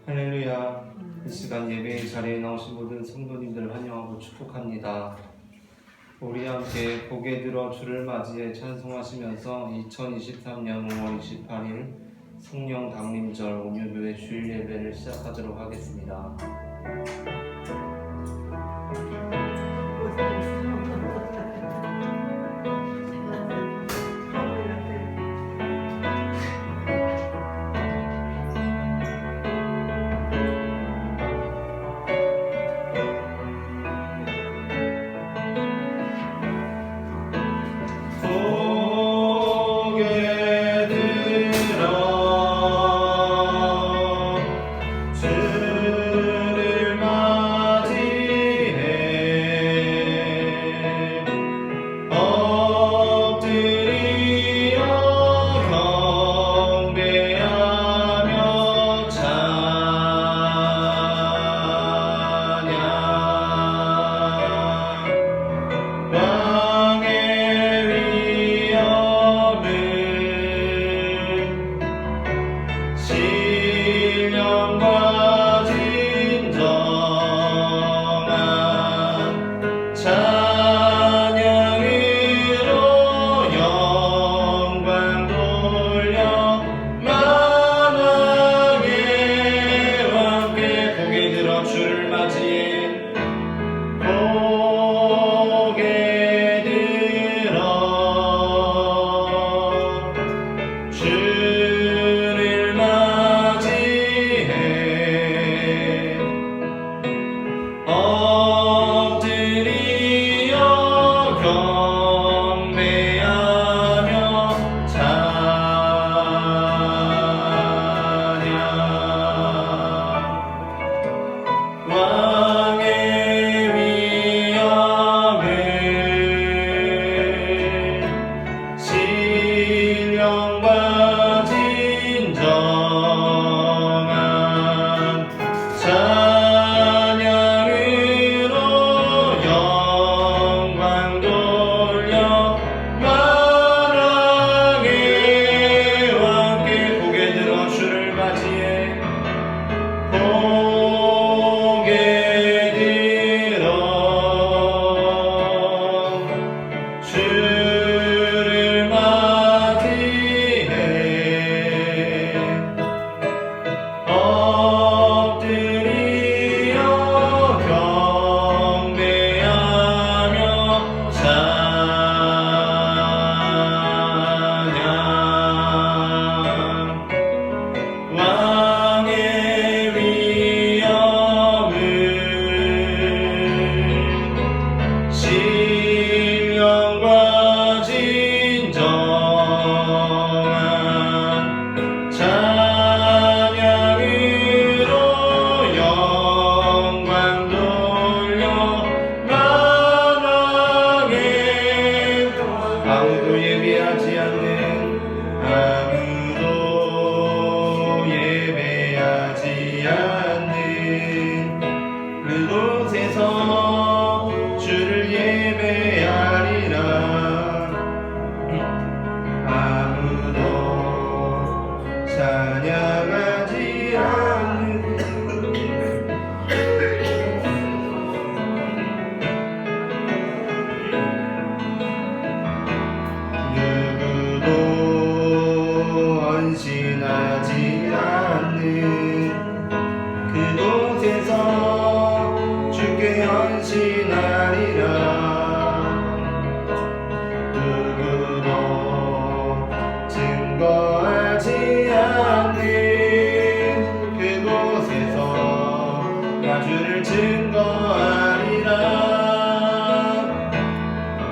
할렐루야. 이 시간 예배의 자리에 나오신 모든 성도님들 환영하고 축복합니다. 우리 함께 복에 들어 주를 맞이해 찬송하시면서 2023년 5월 28일 성령 강림절 온유교회 주일 예배를 시작하도록 하겠습니다.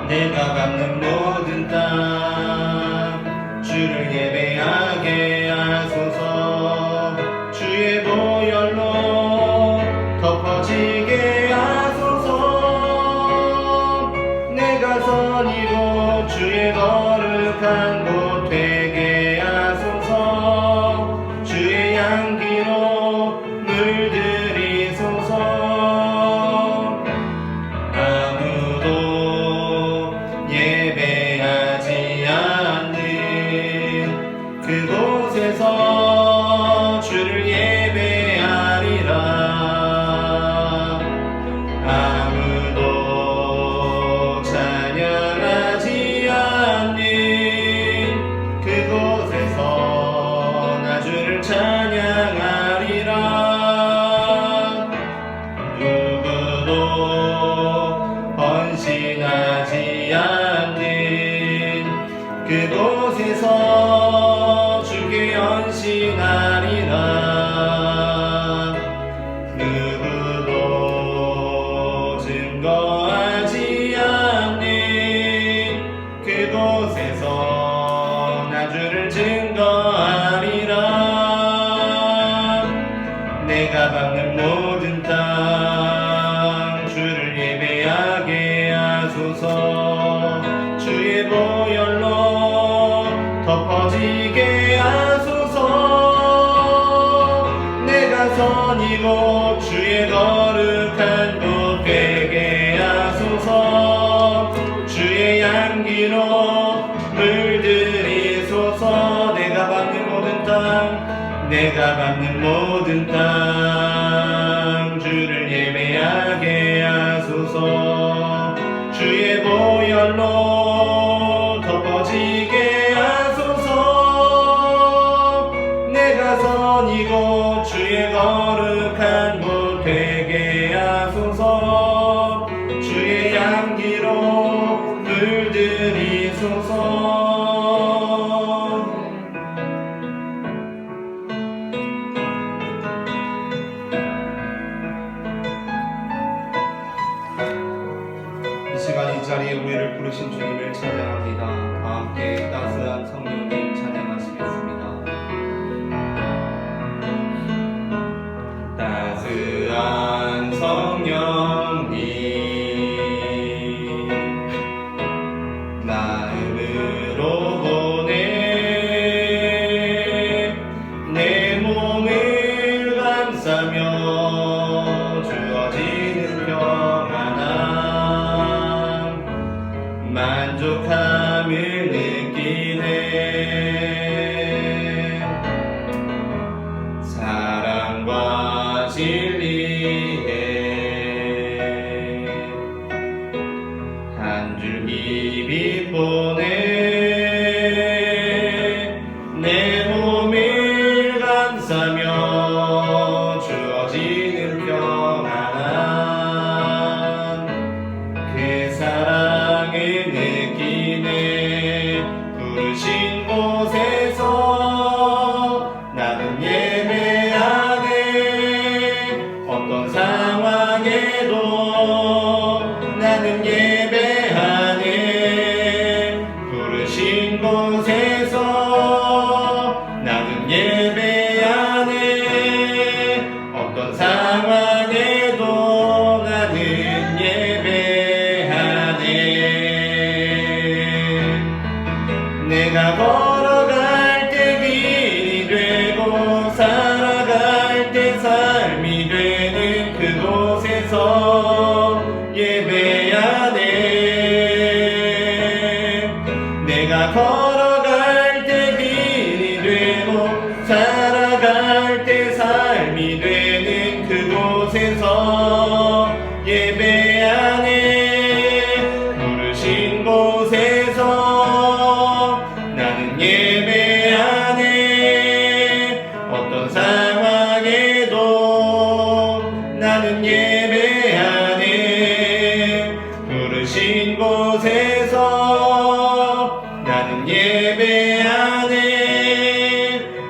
내가 밟는 모든 땅 주를 예배하게 하소서. 주의 보혈로 덮어지게 하소서. 내가 선이고 주의 거룩한 곳 되게 하소서. 주의 향기로 물들이소서. 내가 밟는 모든 땅 주를 예배하게 하소서. 주의 보혈로 덮어지게 하소서. 내가 선이고 주의 거룩한 곳 되게 하소서. 주의 향기로 물들이소서. 내가 밟는 모든 땅, 내가 밟는 모든 땅 주를 예배하게 하소서. 주의 보혈로 덮어지게 하소서. 내가 선이고 주의 거룩한 곳 되게 하소서. 주의 향기로 물들이소서. 이 시간 이 자리에 우리를 부르신 주님을 찬양합니다. 다 함께 따스한 성령님 찬양하시겠습니다. 따스한 성령님 마음으로 보내 내 몸을 감싸며 주어지는 평안함 만족함을 느끼네. 사랑과 진리에 한 줄기 빛 보내 내 몸을 감싸며 주어지는 평안함 그 사랑을 느끼네. 부르신 곳에서 나는 예배하네. 어떤 상황에도 나는 예배하네. 부르신 곳에서 나는 예배하네. 어떤 상황에도 나는 예배하네. 내가 걸어갈 때 길이 되고 살아갈 때 삶이 되는 그곳에서 예배하네. 내가 걸어갈 때 길이 되고 살아갈 때 삶이 되는 그곳에서 예배하네. 부르신 곳에서 나는 예배하네. 어떤 상황에도 나는 예배하네. 부르신 곳에서 나는 예배하네.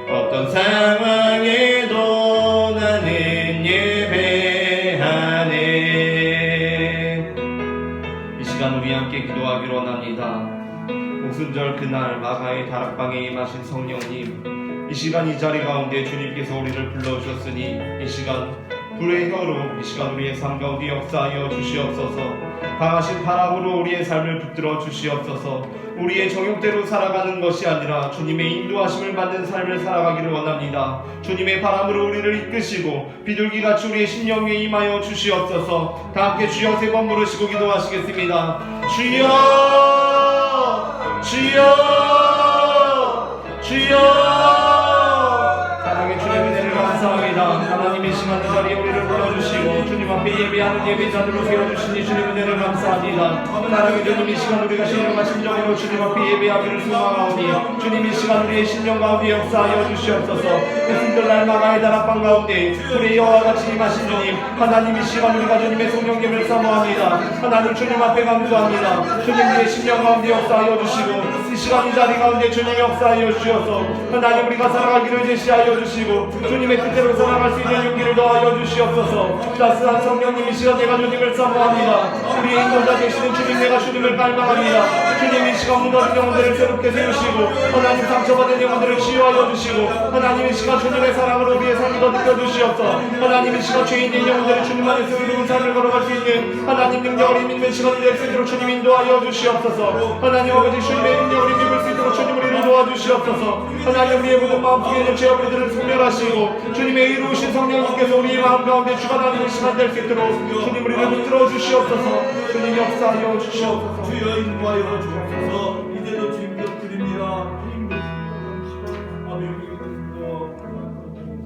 어떤 상황에도 나는 예배하네. 이 시간 우리 함께 기도하기로 원합니다. 오순절 그날 마가의 다락방에 임하신 성령님, 이 시간 이 자리 가운데 주님께서 우리를 불러오셨으니 이 시간 불의 혀로 이 시간 우리의 삶 가운데 역사하여 주시옵소서. 강하신 바람으로 우리의 삶을 붙들어 주시옵소서. 우리의 정욕대로 살아가는 것이 아니라 주님의 인도하심을 받는 삶을 살아가기를 원합니다. 주님의 바람으로 우리를 이끄시고 비둘기같이 우리의 심령 위에 임하여 주시옵소서. 다 함께 주여 세 번 부르시고 기도하시겠습니다. 주여 주여 주여. 사랑의 주님의 은혜를 감사합니다. 하나님의 시간 이 자리에 우리를 불러주시고 주님 앞에 예배하는 예배자들로 세워주시니 주님 은혜를 감사합니다. 사랑의 주님 이 시간 우리가 신령한 심정으로 주님 앞에 예배하기를 소망하오니 주님 이 시간 우리의 심령 가운데 역사하여 주시옵소서. 오순절 날 마가의 다락방 가운데 우리 여호와 같이 임하신 주님, 하나님 이 시간 우리가 주님의 성령님을 사모합니다. 하나님 주님 앞에 간구합니다. 주님 우리의 심령 가운데 역사하여 주시고 이 시간 이 자리 가운데 주님 역사하여 주셔서 하나님 우리가 살아가기를 제시하여 주시고 주님의 뜻대로 살아갈 수 있는 용기를 인도하여 주시옵소서. 따스한 성령님 이 시간 내가 주님을 사모합니다. 우리의 인도자 되시는 주님 내가 주님을 갈망합니다. 주님 이 시간 무너진 영혼들을 새롭게 세우시고 하나님 상처받은 영혼들을 치유하여 주시고 하나님 이 시간 주님의 사랑으로 우리의 삶이 더 느껴주시옵소서. 하나님 이 시간 죄인된 영혼들을 주님 안에서 의로운 삶을 걸어갈 수 있는 하나님 능력을 믿는 시간이 될 수 있도록 주님 인도하여 주시옵소서. 하나님 아버지 주님의 능력을 믿을 수 있도록 주님 우리를 도와주시옵소서. 하나님 우리의 모든 마음속에 있는 죄와 불의들을 소멸하시고 주님의 의로우신 성령님께서 우리의 마음 가운데 주관하는 시간 될 수 있도록 주님 우리를 붙들어 주시옵소서. 주님 역사하여 주시옵소서. 주여 인도하여 주옵소서. 이제도 주님 드립니다.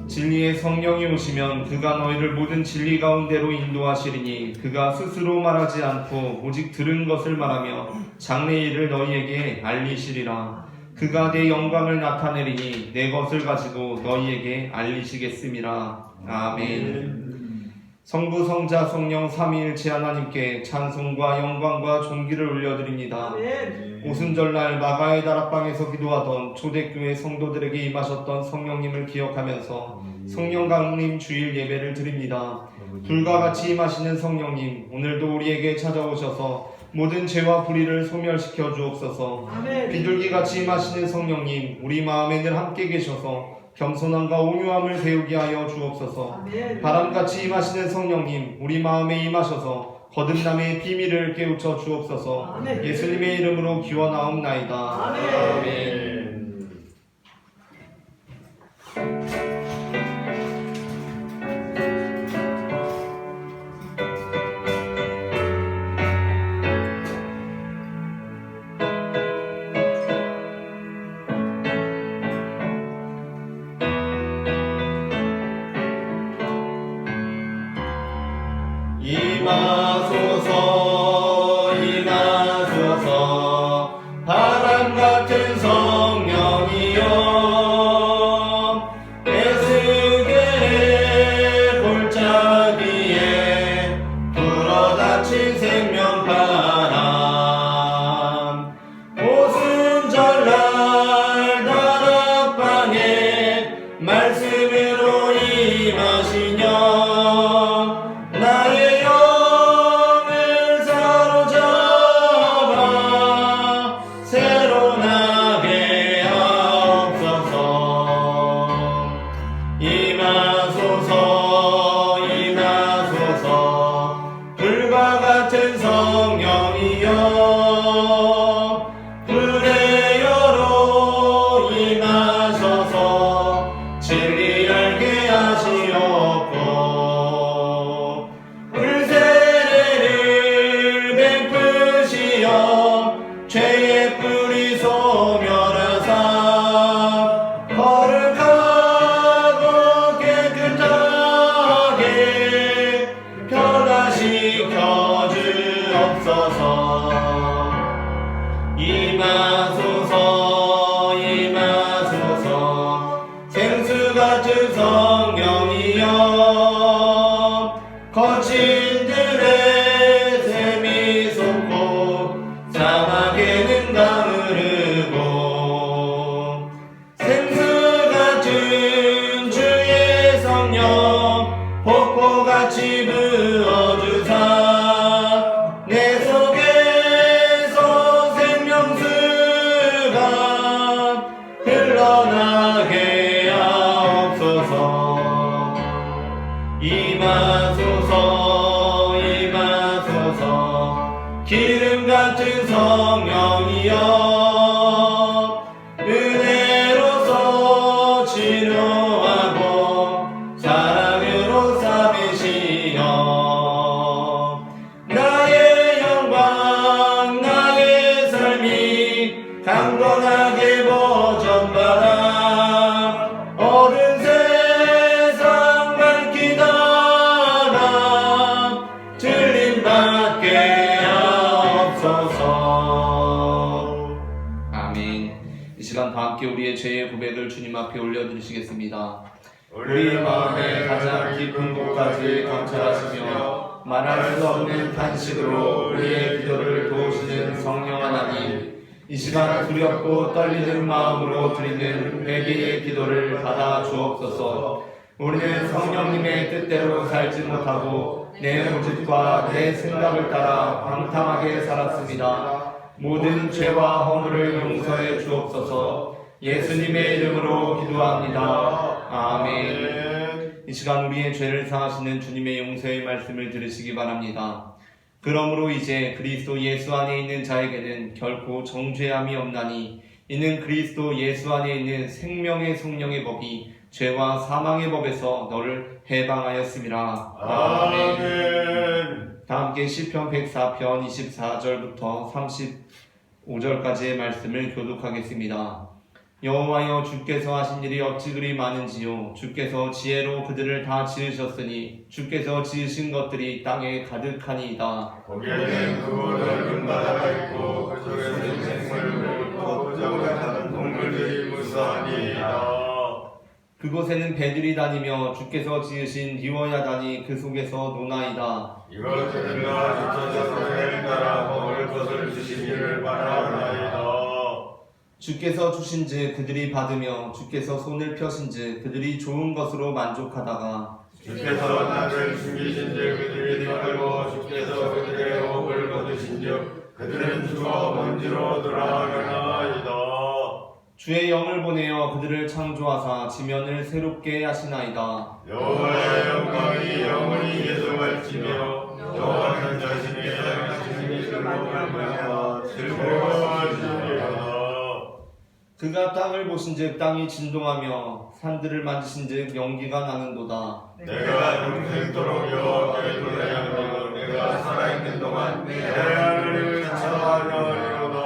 진리의 성령이 오시면 그가 너희를 모든 진리 가운데로 인도하시리니 그가 스스로 말하지 않고 오직 들은 것을 말하며 장래일을 너희에게 알리시리라. 그가 내 영광을 나타내리니 내 것을 가지고 너희에게 알리시겠음이라. 아멘. 성부 성자 성령 삼위일체 하나님께 찬송과 영광과 존귀를 올려드립니다. 오순절날 마가의 다락방에서 기도하던 초대교회 성도들에게 임하셨던 성령님을 기억하면서 성령 강림 주일 예배를 드립니다. 불과 같이 임하시는 성령님, 오늘도 우리에게 찾아오셔서 모든 죄와 불의를 소멸시켜 주옵소서. 비둘기같이 임하시는 성령님, 우리 마음에 늘 함께 계셔서 겸손함과 온유함을 배우게 하여 주옵소서. 바람같이 임하시는 성령님, 우리 마음에 임하셔서 거듭남의 비밀을 깨우쳐 주옵소서. 예수님의 이름으로 기원하옵나이다. 아멘. 임하소서 임하소서 바람 같은 성령이여 에스겔의 골짜기에 불어닥친 생명바람 오순절날 다락방에 말씀으로 임하시며 나의 영을 사로잡아 새로 나게 하옵소서. 임하소서 임하소서 불과 같은 성령이여 불의 여로 임하셔서 진리 알게 하시옵고 불세례를 베푸시어 죄의 뿌리 소멸하사 거룩하고 깨끗하게 변화시켜 주옵소서. 임하소서 임하소서 생수 같은 성령이여 거친 들에 샘이 솟고 사막에는 가흐르고 생수 같은 주의 성령 폭포같이 부어주사 내 속에서 생명수가 흘러나게 하옵소서. 임하소서 임하소서 기름 같은 성령이여 은혜로서 치료하고 사랑으로 삼으시어 나의 영광 나의 삶이 강건하게 보전받아 어두운 세상 밝히다가 들림받게 하옵소서. 아멘. 이 시간 다 함께 우리의 죄의 고백을 주님 앞에 올려드리시겠습니다. 우리 마음의 가장 깊은 곳까지 감찰하시며 말할 수 없는 탄식으로 우리의 기도를 도우시는 성령 하나님, 이 시간 두렵고 떨리는 마음으로 드리는 회개의 기도를 받아 주옵소서. 우리는 성령님의 뜻대로 살지 못하고 내 고집과 내 생각을 따라 방탕하게 살았습니다. 모든 죄와 허물을 용서해 주옵소서. 예수님의 이름으로 기도합니다. 아멘. 이 시간 우리의 죄를 사하시는 주님의 용서의 말씀을 들으시기 바랍니다. 그러므로 이제 그리스도 예수 안에 있는 자에게는 결코 정죄함이 없나니 이는 그리스도 예수 안에 있는 생명의 성령의 법이 죄와 사망의 법에서 너를 해방하였음이라. 아멘. 다 함께 시편 104편 24절부터 35절까지의 말씀을 교독하겠습니다. 여호와여, 주께서 하신 일이 어찌 그리 많은지요. 주께서 지혜로 그들을 다 지으셨으니 주께서 지으신 것들이 땅에 가득하니이다. 거기에는 크고 넓은 바다가 있고 그 속에는 생물을 걷고 자는 동물들이 무수하니이다. 그곳에는 배들이 다니며 주께서 지으신 리워야단이 그 속에서 노나이다. 이것들과 주께서 해를 따라 먹을 것을 주시기를 바라나이다. 주께서 주신즉 그들이 받으며 주께서 손을 펴신즉 그들이 좋은 것으로 만족하다가 주께서 나를 숨기신즉 그들이 떨고 주께서 그들의 호흡을 거두신즉 그들은 죽어 먼지로 돌아가나이다. 주의 영을 보내어 그들을 창조하사 지면을 새롭게 하시나이다. 여호와의 영광이 영원히 계속할지며 여호와는 자신의 양심이 즐거움을 즐거워하시리라. 그가 땅을 보신즉 땅이 진동하며 산들을 만지신즉 연기가 나는도다. 내가 영생토록 여호와께 노래하며 내가 살아있는 동안 내 하나님을 찬양하리로다.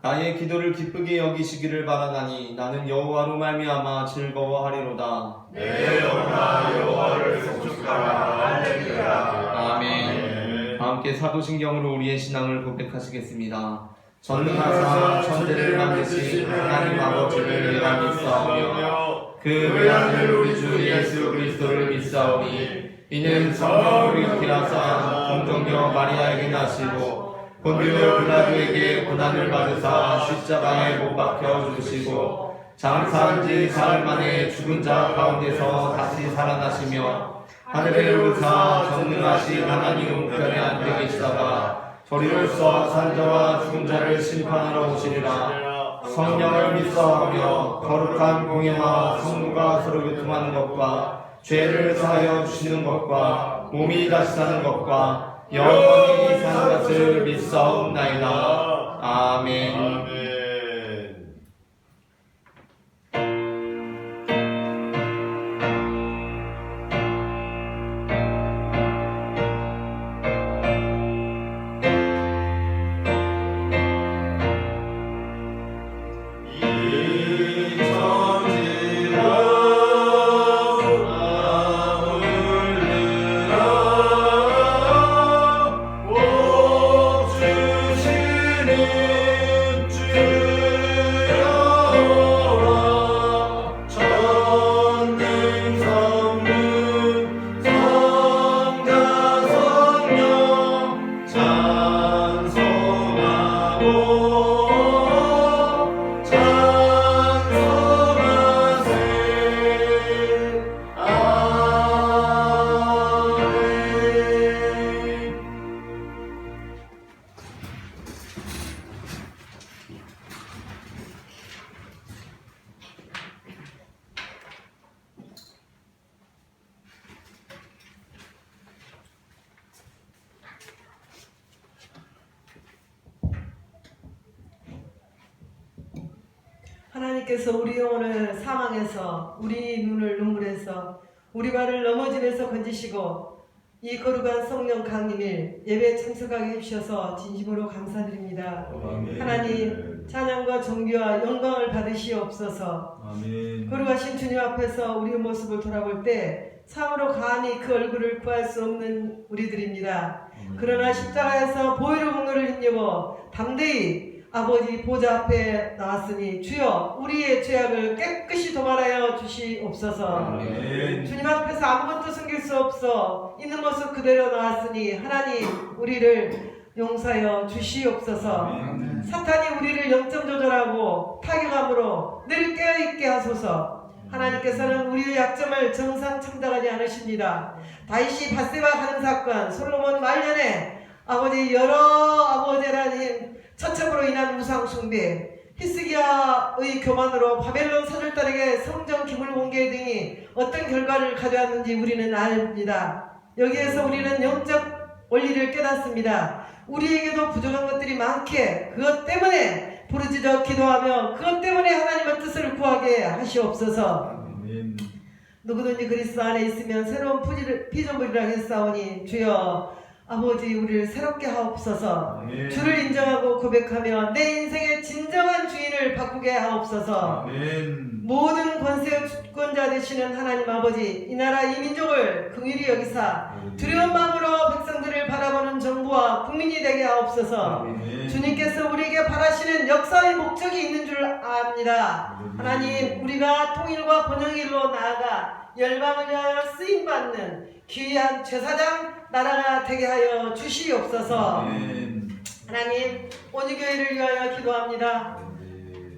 나의 기도를 기쁘게 여기시기를 바라나니 나는 여호와로 말미암아 즐거워하리로다. 내 영혼아 여호와를 송축하라. 할렐루야. 아멘. 함께 사도신경으로 우리의 신앙을 고백하시겠습니다. 전능하사 천대를 만드신 하나님 아버지를 내가 믿사오며 그 외아들 우리 주 예수 그리스도를 믿사오니 이는 성령으로 잉태하사 동정녀 마리아에게 나시고 본디오 빌라도에게 고난을 받으사 십자가에 못 박혀 죽으시고 장사한 지 사흘 만에 죽은 자 가운데서 다시 살아나시며 하늘에 오르사 전능하신 하나님 우편에 앉아 계시다가 저리로서 산자와 죽은 자를 심판하러 오시리라. 성령을 믿사오며 거룩한 공예와 성도가 서로 교통하는 것과 죄를 사하여 주시는 것과 몸이 다시 사는 것과 영원히 사는 것을 믿사옵나이다. 아멘. 아멘. 하나님께서 우리 영혼을 사망해서 우리 눈을 눈물에서 우리 발을 넘어짐에서 건지시고 이 거룩한 성령 강림일 예배에 참석하게 해주셔서 진심으로 감사드립니다. 아멘. 하나님 찬양과 존귀와 영광을 받으시옵소서. 아멘. 거룩하신 주님 앞에서 우리의 모습을 돌아볼 때 참으로 감히 그 얼굴을 구할 수 없는 우리들입니다. 그러나 십자가에서 보혈의 공로를 힘입어 담대히 아버지 보좌 앞에 나왔으니 주여 우리의 죄악을 깨끗이 도말하여 주시옵소서. 아멘. 주님 앞에서 아무것도 숨길 수 없어 있는 모습 그대로 나왔으니 하나님 우리를 용서하여 주시옵소서. 아멘. 사탄이 우리를 영점 조절하고 타격함으로 늘 깨어있게 하소서. 하나님께서는 우리의 약점을 정상 참작하지 않으십니다. 다윗이 밧세바 가는 사건, 솔로몬 말년에 아버지 여러 아버지 하나님 처참으로 인한 우상 숭배, 히스기야의 교만으로 바벨론 사절단에게 성전 기물 공개 등이 어떤 결과를 가져왔는지 우리는 압니다. 여기에서 우리는 영적 원리를 깨닫습니다. 우리에게도 부족한 것들이 많게 그것 때문에 부르짖어 기도하며 그것 때문에 하나님의 뜻을 구하게 하시옵소서. 아멘. 누구든지 그리스도 안에 있으면 새로운 피조물이라 했사오니 주여 아버지 우리를 새롭게 하옵소서. 아멘. 주를 인정하고 고백하며 내 인생의 진정한 주인을 바꾸게 하옵소서. 아멘. 모든 권세의 주권자 되시는 하나님 아버지, 이 나라 이 민족을 긍휼히 여기사 두려운 마음으로 백성들을 바라보는 정부와 국민이 되게 하옵소서. 아멘. 주님께서 우리에게 바라시는 역사의 목적이 있는 줄 압니다. 하나님, 우리가 통일과 번영의 일로 나아가 열방을 위하여 쓰임받는 귀한 제사장 나라가 되게 하여 주시옵소서. 아멘. 하나님, 온유교회를 위하여 기도합니다.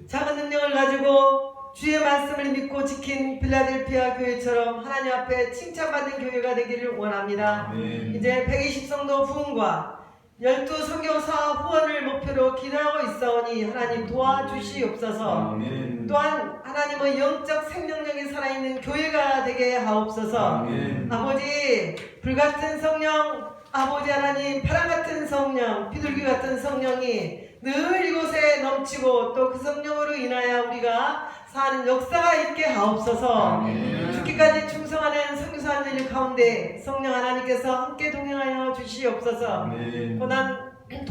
작은 능력을 가지고 주의 말씀을 믿고 지킨 빌라델피아 교회처럼 하나님 앞에 칭찬받는 교회가 되기를 원합니다. 아멘. 이제 120성도 부흥과 12선교사 후원을 목표로 기도하고 있사오니 하나님 도와주시옵소서. 아멘. 또한 하나님의 영적 생명력이 살아있는 교회가 되게 하옵소서. 아멘. 아버지, 불같은 성령, 아버지 하나님, 파랑같은 성령, 비둘기 같은 성령이 늘 이곳에 넘치고 또 그 성령으로 인하여 우리가 사는 역사가 있게 하옵소서. 아멘. 죽기까지 충성하는 선교사님들 가운데 성령 하나님께서 함께 동행하여 주시옵소서. 아멘.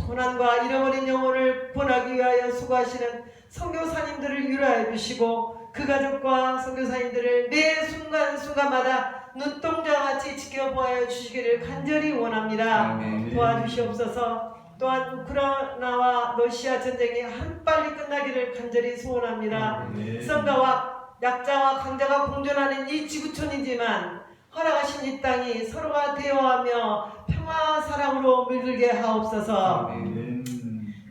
고난과 잃어버린 영혼을 구원하기 위하여 수고하시는 선교사님들을 위로해 주시고 그 가족과 선교사님들을 매 순간순간마다 눈동자같이 지켜보아 주시기를 간절히 원합니다. 아멘. 도와주시옵소서. 또한 우크라이나와 러시아 전쟁이 한빨리 끝나기를 간절히 소원합니다. 아멘. 성가와 약자와 강자가 공존하는 이 지구촌이지만 허락하신 이 땅이 서로가 대화하며 평화 사랑으로 물들게 하옵소서. 아멘.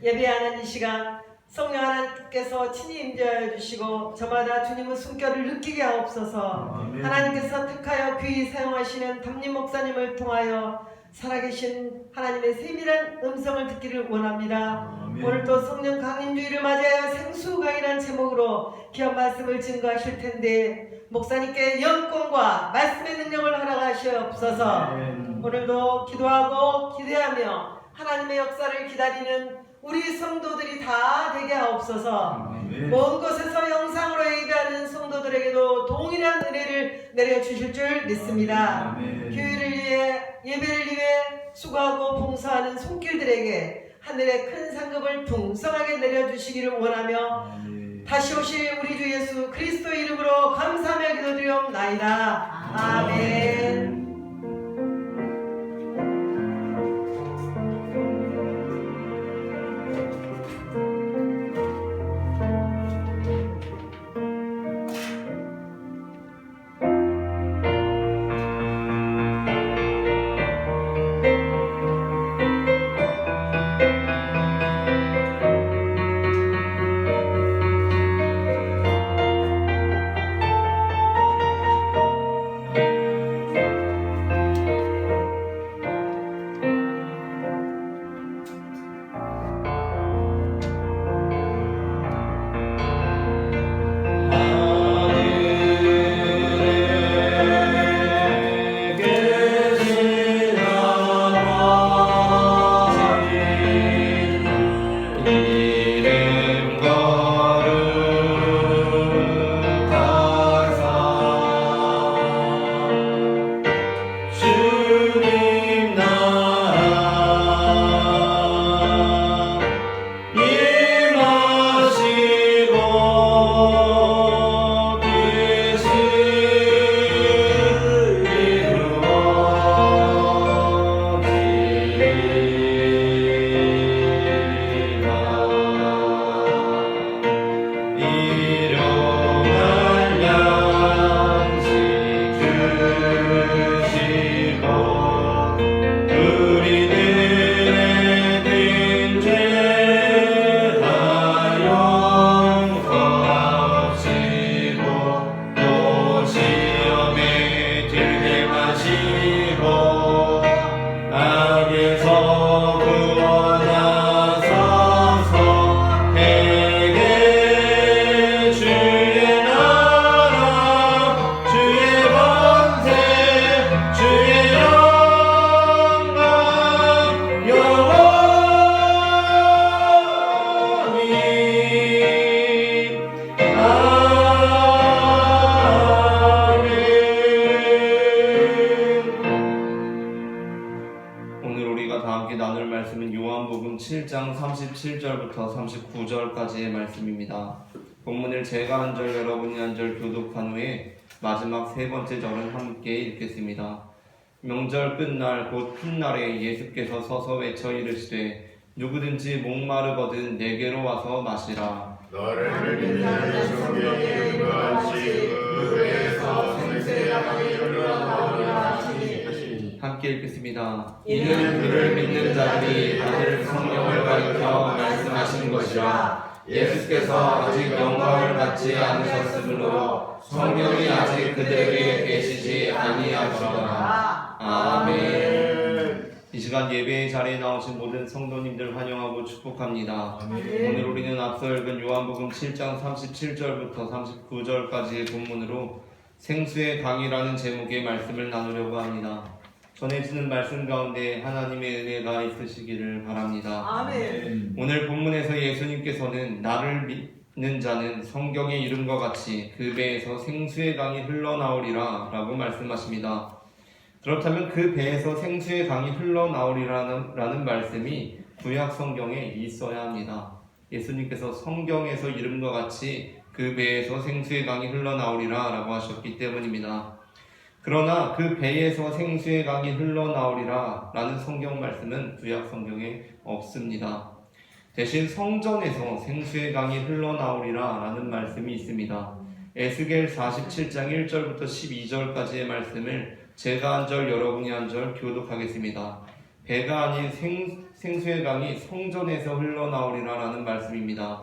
예배하는 이 시간 성령 하나님께서 친히 임재하여 주시고 저마다 주님의 숨결을 느끼게 하옵소서. 아멘. 하나님께서 택하여 귀히 사용하시는 담임 목사님을 통하여 살아계신 하나님의 세밀한 음성을 듣기를 원합니다. 아멘. 오늘도 성령 강림주의를 맞이하여 생수강이라는 제목으로 귀한 말씀을 증거하실 텐데 목사님께 영권과 말씀의 능력을 허락하시옵소서. 아멘. 오늘도 기도하고 기대하며 하나님의 역사를 기다리는 우리 성도들이 다 되게 하옵소서. 아멘. 먼 곳에서 영상으로 예배하는 성도들에게도 동일한 은혜를 내려주실 줄 믿습니다. 아멘. 교회를 위해 예배를 위해 수고하고 봉사하는 손길들에게 하늘의 큰 상급을 풍성하게 내려주시기를 원하며 아멘. 다시 오실 우리 주 예수 그리스도의 이름으로 감사하며 기도드리옵나이다. 아멘. 함께 나눌 말씀은 요한복음 7장 37절부터 39절까지의 말씀입니다. 본문을 제가 한 절 여러분이 한 절 교독한 후에 마지막 세 번째 절은 함께 읽겠습니다. 명절 끝날 곧 훗날에 예수께서 서서 외쳐 이르시되 누구든지 목마르거든 내게로 와서 마시라. 너를 믿는 자의 성경에 이르는 같이 그 배에서 생수의 강이 흘러나오리라 하시니. 함께 읽겠습니다. 이는 그를 믿는 자들이 다들 성령을 가리켜 말씀하신 것이라. 예수께서 아직 영광을 받지 않으셨으므로 성령이 아직 그들에게 계시지 아니하시더라. 아멘. 이 시간 예배의 자리에 나오신 모든 성도님들 환영하고 축복합니다. 오늘 우리는 앞서 읽은 요한복음 7장 37절부터 39절까지의 본문으로 생수의 강이라는 제목의 말씀을 나누려고 합니다. 전해지는 말씀 가운데 하나님의 은혜가 있으시기를 바랍니다. 아멘. 오늘 본문에서 예수님께서는 나를 믿는 자는 성경의 이름과 같이 그 배에서 생수의 강이 흘러나오리라 라고 말씀하십니다. 그렇다면 그 배에서 생수의 강이 흘러나오리라는 말씀이 구약 성경에 있어야 합니다. 예수님께서 성경에서 이름과 같이 그 배에서 생수의 강이 흘러나오리라 라고 하셨기 때문입니다. 그러나 그 배에서 생수의 강이 흘러나오리라 라는 성경 말씀은 구약 성경에 없습니다. 대신 성전에서 생수의 강이 흘러나오리라 라는 말씀이 있습니다. 에스겔 47장 1절부터 12절까지의 말씀을 제가 한 절 여러분이 한 절 교독하겠습니다. 배가 아닌 생수의 강이 성전에서 흘러나오리라 라는 말씀입니다.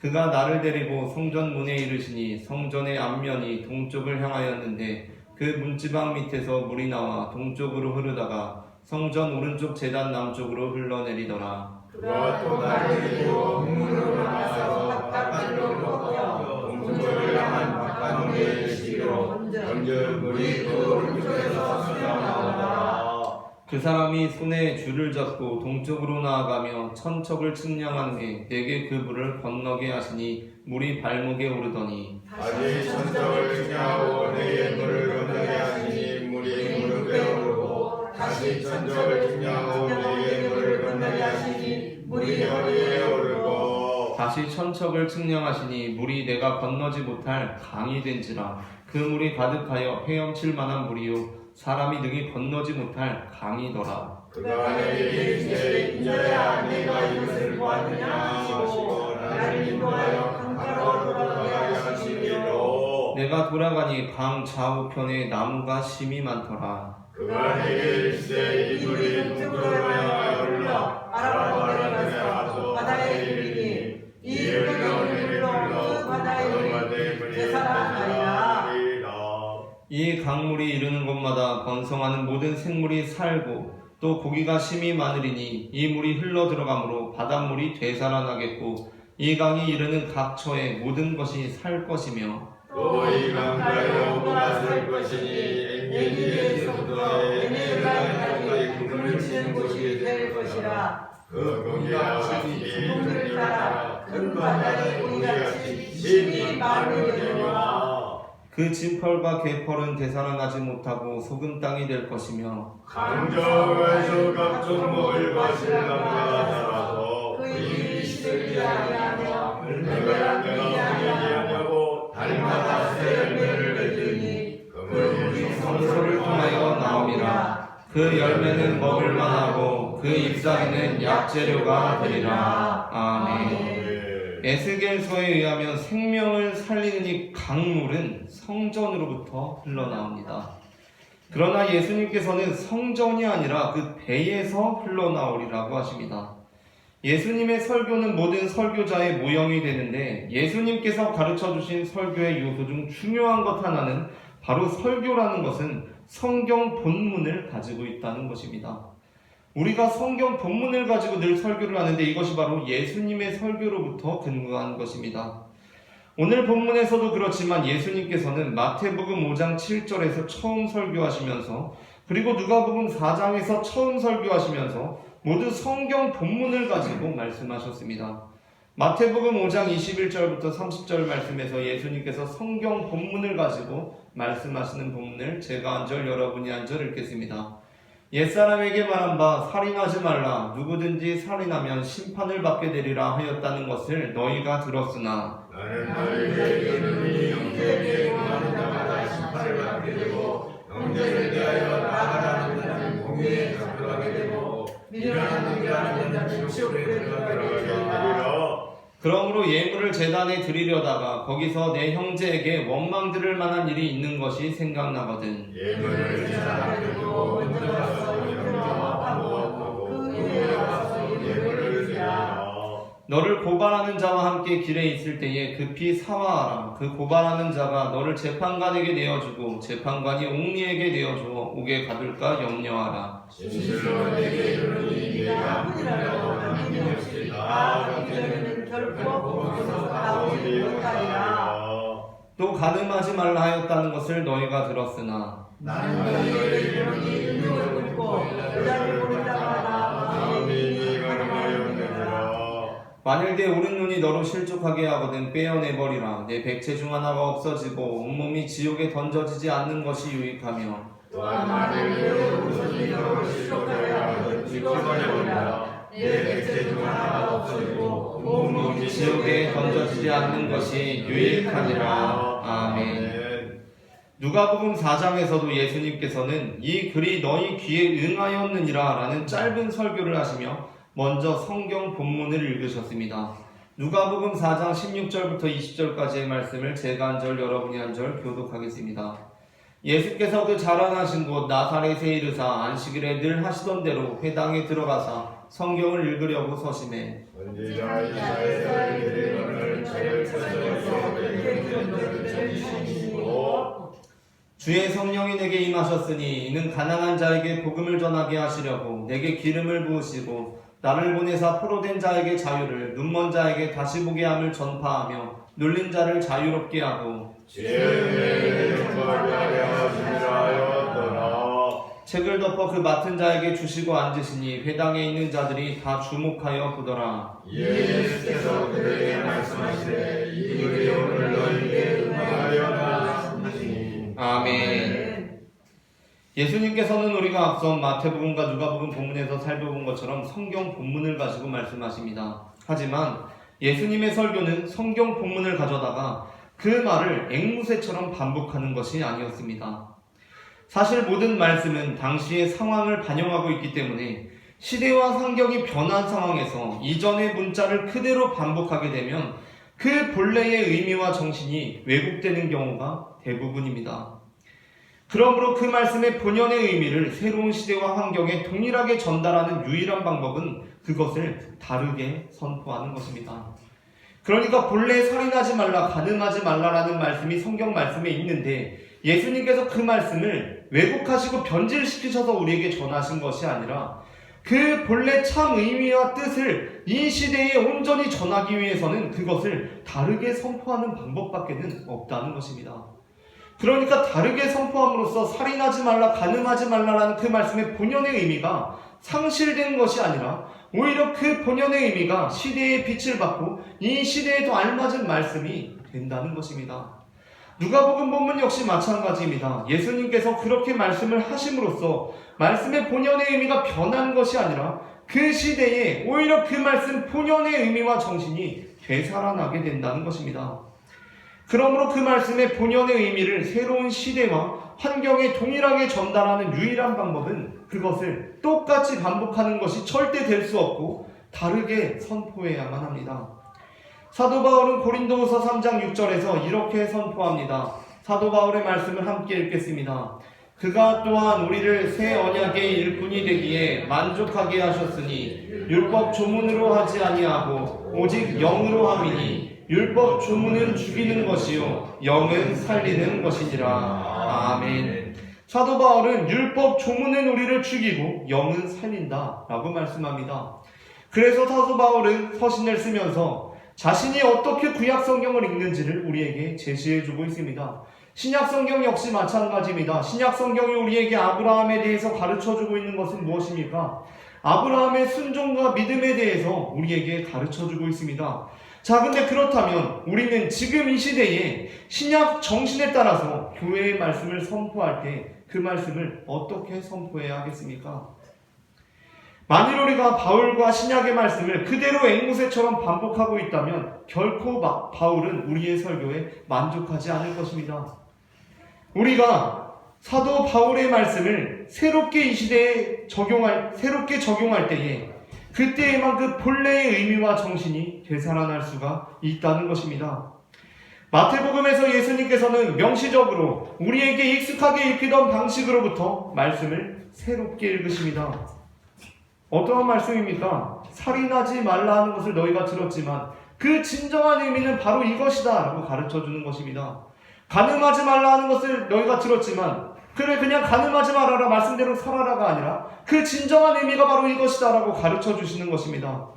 그가 나를 데리고 성전 문에 이르시니 성전의 앞면이 동쪽을 향하였는데 그 문지방 밑에서 물이 나와 동쪽으로 흐르다가 성전 오른쪽 제단 남쪽으로 흘러내리더라. 그가 또 나를 데리고 문으로 나가서 바깥으로 꺾여 동쪽을 향한 바깥문에 이르시기로 먼저 물이 그 오른쪽에서 흘러나오더라. 그 사람이 손에 줄을 잡고 동쪽으로 나아가며 천척을 측량한 후에 내게 그 물을 건너게 하시니 물이 발목에 오르더니 다시 천적을 측량하고 내게 물을 건너게 하시니 물이 무릎에 오르고 다시 천적을 측량하고 내게 물을 건너게 하시니 물이 허리에 오르고 다시 천척을 측량하시니 물이 내가 건너지 못할 강이 된지라. 그 물이 가득하여 헤엄칠 만한 물이요 사람이 능히 건너지 못할 강이더라. 그가 내게 이제 인자야 내가 이것을 보았느냐 하시고 나를 인도하여 강가로 돌아가게 하시기로 내가 돌아가니 강 좌우편에 나무가 심이 많더라. 그가 내게 이제 이 물이 동쪽으로 향하여 흘러 아라바를 가서 바다에 이르니 이 흘러오는 물로 그 바다에 되살아나리라. 이 강물이 이르는 곳마다 번성하는 모든 생물이 살고 또 고기가 심이 많으리니 이 물이 흘러 들어가므로 바닷물이 되살아나겠고 이 강이 이르는 각 처에 모든 것이 살 것이며 또 이 강가에 오가 살 것이니 엔게디에서부터 에네르가까지 그물을 치는 곳이 될 것이라. 그 고기가 같이 동물을 따라 큰 바다의 고기같이 심이 많으리라. 그 진펄과 개펄은 되살아나지 못하고 소금 땅이 될 것이며 강저에서 각종 먹을 것을 나무가 자라서 그 입이 시들지 아니하며 물매가 되지 아니하고 달마다 새 열매를 맺으니 그 물이 성소를 통하여 나옵니다. 그 열매는 먹을 만하고 그 잎사귀는 약재료가 되리라. 아멘. 에스겔서에 의하면 생명을 살리는 이 강물은 성전으로부터 흘러나옵니다. 그러나 예수님께서는 성전이 아니라 그 배에서 흘러나오리라고 하십니다. 예수님의 설교는 모든 설교자의 모형이 되는데 예수님께서 가르쳐주신 설교의 요소 중 중요한 것 하나는 바로 설교라는 것은 성경 본문을 가지고 있다는 것입니다. 우리가 성경 본문을 가지고 늘 설교를 하는데 이것이 바로 예수님의 설교로부터 근거한 것입니다. 오늘 본문에서도 그렇지만 예수님께서는 마태복음 5장 7절에서 처음 설교하시면서 그리고 누가복음 4장에서 처음 설교하시면서 모두 성경 본문을 가지고 말씀하셨습니다. 마태복음 5장 21절부터 30절 말씀에서 예수님께서 성경 본문을 가지고 말씀하시는 본문을 제가 한 절 여러분이 한 절 읽겠습니다. 옛사람에게 말한 바 살인하지 말라 누구든지 살인하면 심판을 받게 되리라 하였다는 것을 너희가 들었으나 나는 너희에게 이르노니 형제에게 행하는 자마다 심판을 받게 되고 형제를 대하여 나가라는 자는 공의에 잡혀가게 되고 미련한 자는 자는 지옥에 들어가게 되리라. 그러므로 예물을 제단에 드리려다가 거기서 내 형제에게 원망 들을 만한 일이 있는 것이 생각나거든. 예물을 제단 앞에 두고 먼저 가서 형제와 반복하고 그 후에 와서 예물을 드리라. 너를 고발하는 자와 함께 길에 있을 때에 급히 사화하라. 그 고발하는 자가 너를 재판관에게 내어주고 재판관이 옥리에게 내어주어 옥에 가둘까 염려하라. 진실로 내게 이르노니 내가 아무리라도 남김이 없이 다 갚게는 결코 거기서 나오지 못하리라. 또 가늠하지 말라 하였다는 것을 너희가 들었으나 나는 너희에게 이르노니 능력을 묻고 여자를 보는 자마다 마음이 가늠하였느니라. 만일 내 오른눈이 너로 실족하게 하거든 빼어내버리라. 내 백체 중 하나가 없어지고 온몸이 지옥에 던져지지 않는 것이 유익하며 또한 만일 내 오른손이 너를 실족하게 하거든 지켜버려버리라. 내 백체 중 하나가 없어지고 온몸이 지옥에 던져지지 않는 것이 유익하니라. 아멘. 누가복음 4장에서도 예수님께서는 이 글이 너희 귀에 응하였느니라 라는 짧은 설교를 하시며 먼저 성경 본문을 읽으셨습니다. 누가복음 4장 16절부터 20절까지의 말씀을 제가 한 절 여러분이 한 절 교독하겠습니다. 예수께서 그 자라나신 곳 나사렛에 이르사 안식일에 늘 하시던 대로 회당에 들어가사 성경을 읽으려고 서심해 언제나 이스라엘 이름을 저를 찾아서 백성들을 찾으시고 주의 성령이 내게 임하셨으니 이는 가난한 자에게 복음을 전하게 하시려고 내게 기름을 부으시고 나를 보내사 포로된 자에게 자유를 눈먼 자에게 다시 보게 함을 전파하며 눌린 자를 자유롭게 하고 죄의 영광을 하시리라 하였더라. 책을 덮어 그 맡은 자에게 주시고 앉으시니 회당에 있는 자들이 다 주목하여 보더라. 예수께서 그들에게 말씀하시되 이 글이 오늘 너희에게 응하여라 하시니 아멘. 예수님께서는 우리가 앞선 마태복음과 누가복음 본문에서 살펴본 것처럼 성경 본문을 가지고 말씀하십니다. 하지만 예수님의 설교는 성경 본문을 가져다가 그 말을 앵무새처럼 반복하는 것이 아니었습니다. 사실 모든 말씀은 당시의 상황을 반영하고 있기 때문에 시대와 환경이 변한 상황에서 이전의 문자를 그대로 반복하게 되면 그 본래의 의미와 정신이 왜곡되는 경우가 대부분입니다. 그러므로 그 말씀의 본연의 의미를 새로운 시대와 환경에 동일하게 전달하는 유일한 방법은 그것을 다르게 선포하는 것입니다. 그러니까 본래 살인하지 말라, 가늠하지 말라라는 말씀이 성경 말씀에 있는데 예수님께서 그 말씀을 왜곡하시고 변질시키셔서 우리에게 전하신 것이 아니라 그 본래 참 의미와 뜻을 이 시대에 온전히 전하기 위해서는 그것을 다르게 선포하는 방법밖에는 없다는 것입니다. 그러니까 다르게 선포함으로써 살인하지 말라, 가늠하지 말라라는 그 말씀의 본연의 의미가 상실된 것이 아니라 오히려 그 본연의 의미가 시대의 빛을 받고 이 시대에도 알맞은 말씀이 된다는 것입니다. 누가복음 본문 역시 마찬가지입니다. 예수님께서 그렇게 말씀을 하심으로써 말씀의 본연의 의미가 변한 것이 아니라 그 시대에 오히려 그 말씀 본연의 의미와 정신이 되살아나게 된다는 것입니다. 그러므로 그 말씀의 본연의 의미를 새로운 시대와 환경에 동일하게 전달하는 유일한 방법은 그것을 똑같이 반복하는 것이 절대 될 수 없고 다르게 선포해야만 합니다. 사도 바울은 고린도후서 3장 6절에서 이렇게 선포합니다. 사도 바울의 말씀을 함께 읽겠습니다. 그가 또한 우리를 새 언약의 일꾼이 되기에 만족하게 하셨으니 율법 조문으로 하지 아니하고 오직 영으로 함이니 율법 조문은 죽이는 것이요 영은 살리는 것이니라. 아멘. 사도 바울은 율법 조문은 우리를 죽이고 영은 살린다 라고 말씀합니다. 그래서 사도 바울은 서신을 쓰면서 자신이 어떻게 구약 성경을 읽는지를 우리에게 제시해주고 있습니다. 신약 성경 역시 마찬가지입니다. 신약 성경이 우리에게 아브라함에 대해서 가르쳐주고 있는 것은 무엇입니까? 아브라함의 순종과 믿음에 대해서 우리에게 가르쳐주고 있습니다. 자, 근데 그렇다면 우리는 지금 이 시대에 신약 정신에 따라서 교회의 말씀을 선포할 때 그 말씀을 어떻게 선포해야 하겠습니까? 만일 우리가 바울과 신약의 말씀을 그대로 앵무새처럼 반복하고 있다면 결코 바울은 우리의 설교에 만족하지 않을 것입니다. 우리가 사도 바울의 말씀을 새롭게 이 시대에 새롭게 적용할 때에 그때에만 그 본래의 의미와 정신이 되살아날 수가 있다는 것입니다. 마태복음에서 예수님께서는 명시적으로 우리에게 익숙하게 읽히던 방식으로부터 말씀을 새롭게 읽으십니다. 어떠한 말씀입니까? 살인하지 말라 하는 것을 너희가 들었지만 그 진정한 의미는 바로 이것이다 라고 가르쳐주는 것입니다. 간음하지 말라 하는 것을 너희가 들었지만 그래 그냥 간음하지 말아라 말씀대로 살아라가 아니라 그 진정한 의미가 바로 이것이다 라고 가르쳐주시는 것입니다.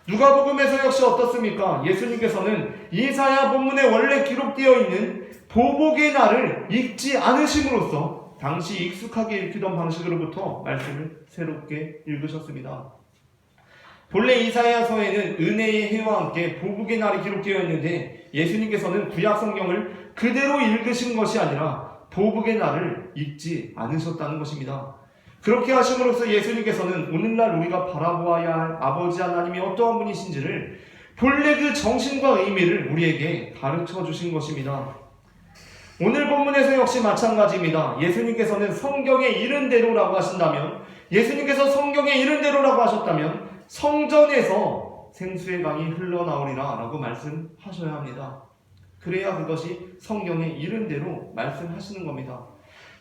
누가복음에서 역시 어떻습니까? 예수님께서는 이사야 본문에 원래 기록되어 있는 보복의 날을 읽지 않으심으로써 당시 익숙하게 읽히던 방식으로부터 말씀을 새롭게 읽으셨습니다. 본래 이사야서에는 은혜의 해와 함께 보복의 날이 기록되어 있는데 예수님께서는 구약 성경을 그대로 읽으신 것이 아니라 보복의 날을 읽지 않으셨다는 것입니다. 그렇게 하심으로써 예수님께서는 오늘날 우리가 바라보아야 할 아버지 하나님이 어떠한 분이신지를 본래 그 정신과 의미를 우리에게 가르쳐 주신 것입니다. 오늘 본문에서 역시 마찬가지입니다. 예수님께서는 성경에 이른 대로라고 하신다면, 예수님께서 성경에 이른 대로라고 하셨다면 성전에서 생수의 강이 흘러나오리라 라고 말씀하셔야 합니다. 그래야 그것이 성경에 이른 대로 말씀하시는 겁니다.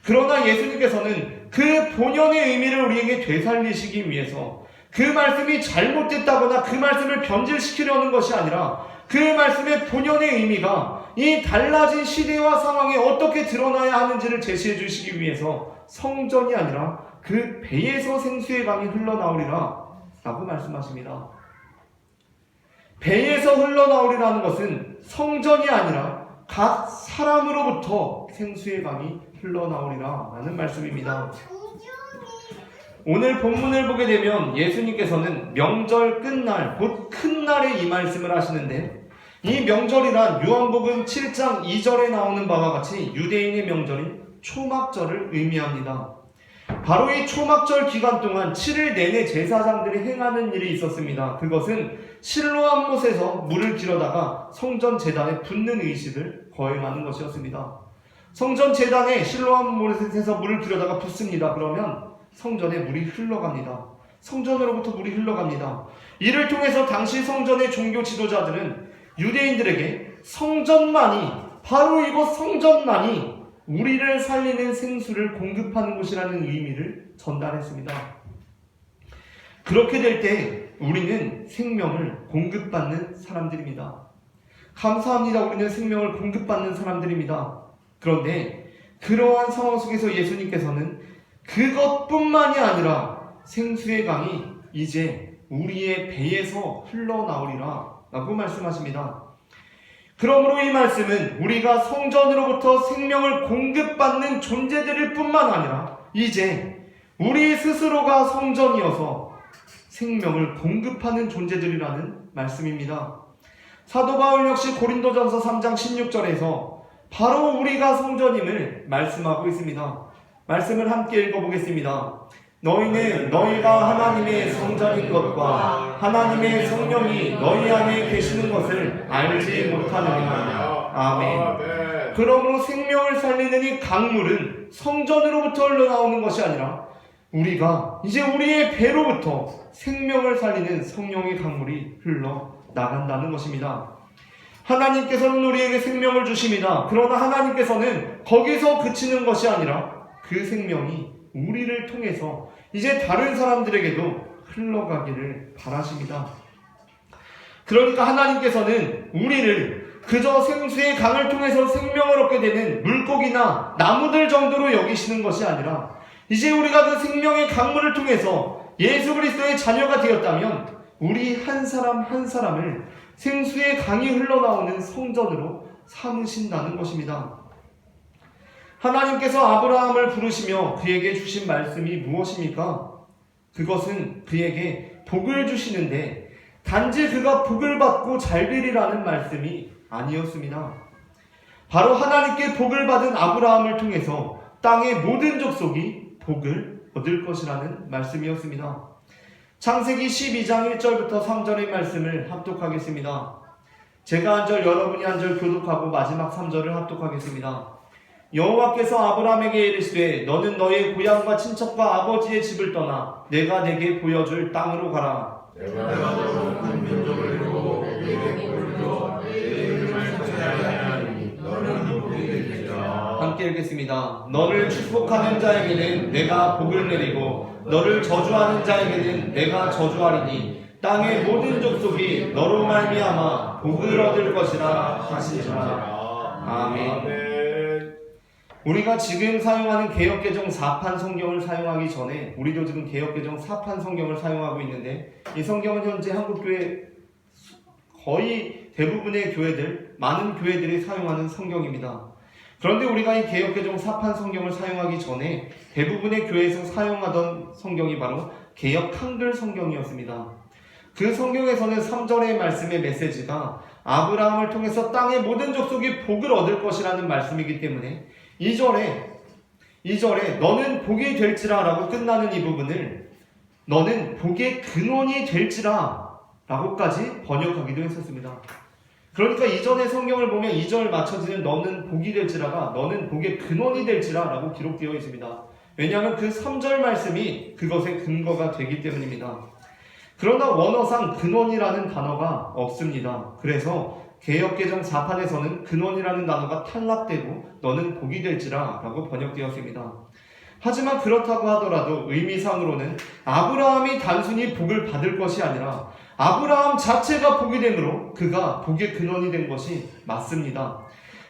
그러나 예수님께서는 그 본연의 의미를 우리에게 되살리시기 위해서 그 말씀이 잘못됐다거나 그 말씀을 변질시키려는 것이 아니라 그 말씀의 본연의 의미가 이 달라진 시대와 상황에 어떻게 드러나야 하는지를 제시해 주시기 위해서 성전이 아니라 그 배에서 생수의 강이 흘러나오리라 라고 말씀하십니다. 배에서 흘러나오리라는 것은 성전이 아니라 각 사람으로부터 생수의 강이 흘러나오리라 라는 말씀입니다. 오늘 본문을 보게 되면 예수님께서는 명절 끝날, 곧 큰 날에 이 말씀을 하시는데 이 명절이란 요한복음 7장 2절에 나오는 바와 같이 유대인의 명절인 초막절을 의미합니다. 바로 이 초막절 기간 동안 7일 내내 제사장들이 행하는 일이 있었습니다. 그것은 실로암 못에서 물을 길어다가 성전 제단에 붓는 의식을 거행하는 것이었습니다. 성전 제단에 실로암 못에서 물을 길어다가 붓습니다. 그러면 성전에 물이 흘러갑니다. 성전으로부터 물이 흘러갑니다. 이를 통해서 당시 성전의 종교 지도자들은 유대인들에게 성전만이, 바로 이곳 성전만이 우리를 살리는 생수를 공급하는 곳이라는 의미를 전달했습니다. 그렇게 될 때 우리는 생명을 공급받는 사람들입니다. 감사합니다. 우리는 생명을 공급받는 사람들입니다. 그런데 그러한 상황 속에서 예수님께서는 그것뿐만이 아니라 생수의 강이 이제 우리의 배에서 흘러나오리라 라고 말씀하십니다. 그러므로 이 말씀은 우리가 성전으로부터 생명을 공급받는 존재들일 뿐만 아니라 이제 우리 스스로가 성전이어서 생명을 공급하는 존재들이라는 말씀입니다. 사도 바울 역시 고린도전서 3장 16절에서 바로 우리가 성전임을 말씀하고 있습니다. 말씀을 함께 읽어보겠습니다. 너희는 너희가 하나님의 성전인 것과 하나님의 성령이 너희 안에 계시는 것을 알지 못하느냐. 아멘. 그러므로 생명을 살리는 이 강물은 성전으로부터 흘러나오는 것이 아니라 우리가 이제 우리의 배로부터 생명을 살리는 성령의 강물이 흘러나간다는 것입니다. 하나님께서는 우리에게 생명을 주십니다. 그러나 하나님께서는 거기서 그치는 것이 아니라 그 생명이 우리를 통해서 이제 다른 사람들에게도 흘러가기를 바라십니다. 그러니까 하나님께서는 우리를 그저 생수의 강을 통해서 생명을 얻게 되는 물고기나 나무들 정도로 여기시는 것이 아니라 이제 우리가 그 생명의 강물을 통해서 예수 그리스도의 자녀가 되었다면 우리 한 사람 한 사람을 생수의 강이 흘러나오는 성전으로 삼으신다는 것입니다. 하나님께서 아브라함을 부르시며 그에게 주신 말씀이 무엇입니까? 그것은 그에게 복을 주시는데 단지 그가 복을 받고 잘 되리라는 말씀이 아니었습니다. 바로 하나님께 복을 받은 아브라함을 통해서 땅의 모든 족속이 복을 얻을 것이라는 말씀이었습니다. 창세기 12장 1절부터 3절의 말씀을 합독하겠습니다. 제가 한 절, 여러분이 한 절 교독하고 마지막 3절을 합독하겠습니다. 여호와께서 아브라함에게 이르시되 너는 너의 고향과 친척과 아버지의 집을 떠나 내가 내게 보여줄 땅으로 가라. 내가 너로 큰 민족을 이루고 내게 복을 줘 내 이름을称赞하리니 너는 복이 되리라. 함께 읽겠습니다. 너를 축복하는 자에게는 내가 복을 내리고 너를 저주하는 자에게는 내가 저주하리니 땅의 모든 족속이 너로 말미암아 복을 얻을 것이라 하시니라. 아멘. 우리가 지금 사용하는 개역개정 4판 성경을 사용하기 전에 우리도 지금 개역개정 4판 성경을 사용하고 있는데 이 성경은 현재 한국교회 거의 대부분의 교회들, 많은 교회들이 사용하는 성경입니다. 그런데 우리가 이 개역개정 4판 성경을 사용하기 전에 대부분의 교회에서 사용하던 성경이 바로 개역 한글 성경이었습니다. 그 성경에서는 3절의 말씀의 메시지가 아브라함을 통해서 땅의 모든 족속이 복을 얻을 것이라는 말씀이기 때문에 2절에 너는 복이 될지라 라고 끝나는 이 부분을 너는 복의 근원이 될지라 라고까지 번역하기도 했었습니다. 그러니까 이전의 성경을 보면 2절 맞춰지는 너는 복이 될지라가 너는 복의 근원이 될지라 라고 기록되어 있습니다. 왜냐하면 그 3절 말씀이 그것의 근거가 되기 때문입니다. 그러나 원어상 근원이라는 단어가 없습니다. 그래서 개역개정 4판에서는 근원이라는 단어가 탈락되고 너는 복이 될지라 라고 번역되었습니다. 하지만 그렇다고 하더라도 의미상으로는 아브라함이 단순히 복을 받을 것이 아니라 아브라함 자체가 복이 되므로 그가 복의 근원이 된 것이 맞습니다.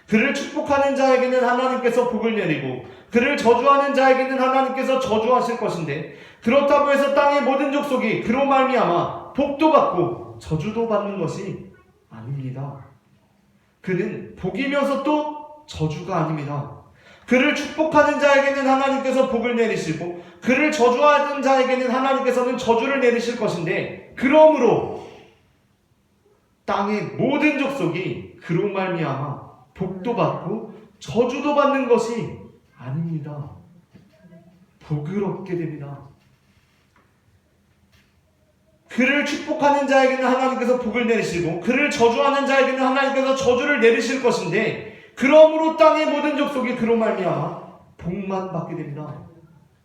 그를 축복하는 자에게는 하나님께서 복을 내리고 그를 저주하는 자에게는 하나님께서 저주하실 것인데 그렇다고 해서 땅의 모든 족속이 그로 말미암아 복도 받고 저주도 받는 것이 아닙니다. 그는 복이면서 또 저주가 아닙니다. 그를 축복하는 자에게는 하나님께서 복을 내리시고 그를 저주하는 자에게는 하나님께서는 저주를 내리실 것인데 그러므로 땅의 모든 족속이 그로 말미암아 복도 받고 저주도 받는 것이 아닙니다. 복을 얻게 됩니다. 그를 축복하는 자에게는 하나님께서 복을 내리시고 그를 저주하는 자에게는 하나님께서 저주를 내리실 것인데 그러므로 땅의 모든 족속이 그로 말미암아 복만 받게 됩니다.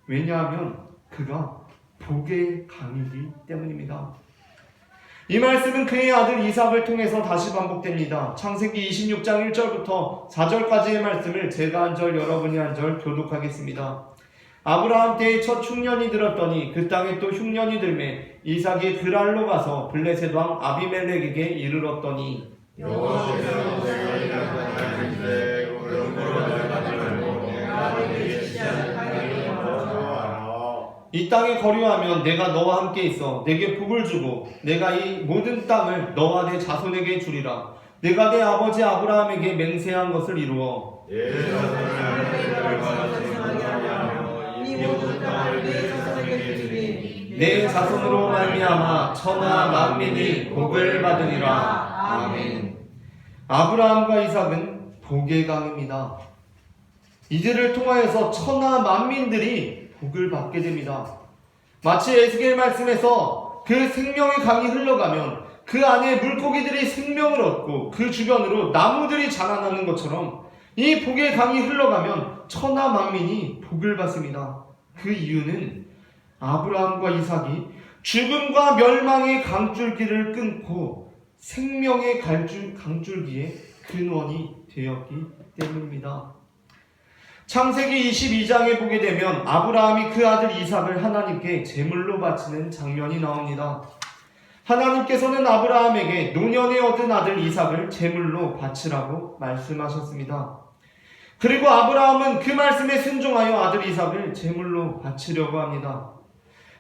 왜냐하면 그가 복의 강이기 때문입니다. 이 말씀은 그의 아들 이삭을 통해서 다시 반복됩니다. 창세기 26장 1절부터 4절까지의 말씀을 제가 한 절 여러분이 한 절 교독하겠습니다. 아브라함 때의 첫 흉년이 들었더니 그 땅에 또 흉년이 들매 이삭이 그랄로 가서 블레셋 왕 아비멜렉에게 이르렀더니 여호와께서 내가 일어나는데 그러므로 내가 들고 내가 너에게 시작을 하리니 거주하라. 이 땅에 거류하면 내가 너와 함께 있어 내게 복을 주고 내가 이 모든 땅을 너와 내 자손에게 주리라. 내가 내 아버지 아브라함에게 맹세한 것을 이루어 이 모든 땅을 내 자손에게 주리니 내 자손으로 말미암아 천하 만민이 복을 받으리라. 아멘. 아브라함과 이삭은 복의 강입니다. 이들을 통하여서 천하 만민들이 복을 받게 됩니다. 마치 에스겔 말씀에서 그 생명의 강이 흘러가면 그 안에 물고기들이 생명을 얻고 그 주변으로 나무들이 자라나는 것처럼 이 복의 강이 흘러가면 천하 만민이 복을 받습니다. 그 이유는 아브라함과 이삭이 죽음과 멸망의 강줄기를 끊고 생명의 강줄기의 근원이 되었기 때문입니다. 창세기 22장에 보게 되면 아브라함이 그 아들 이삭을 하나님께 제물로 바치는 장면이 나옵니다. 하나님께서는 아브라함에게 노년에 얻은 아들 이삭을 제물로 바치라고 말씀하셨습니다. 그리고 아브라함은 그 말씀에 순종하여 아들 이삭을 제물로 바치려고 합니다.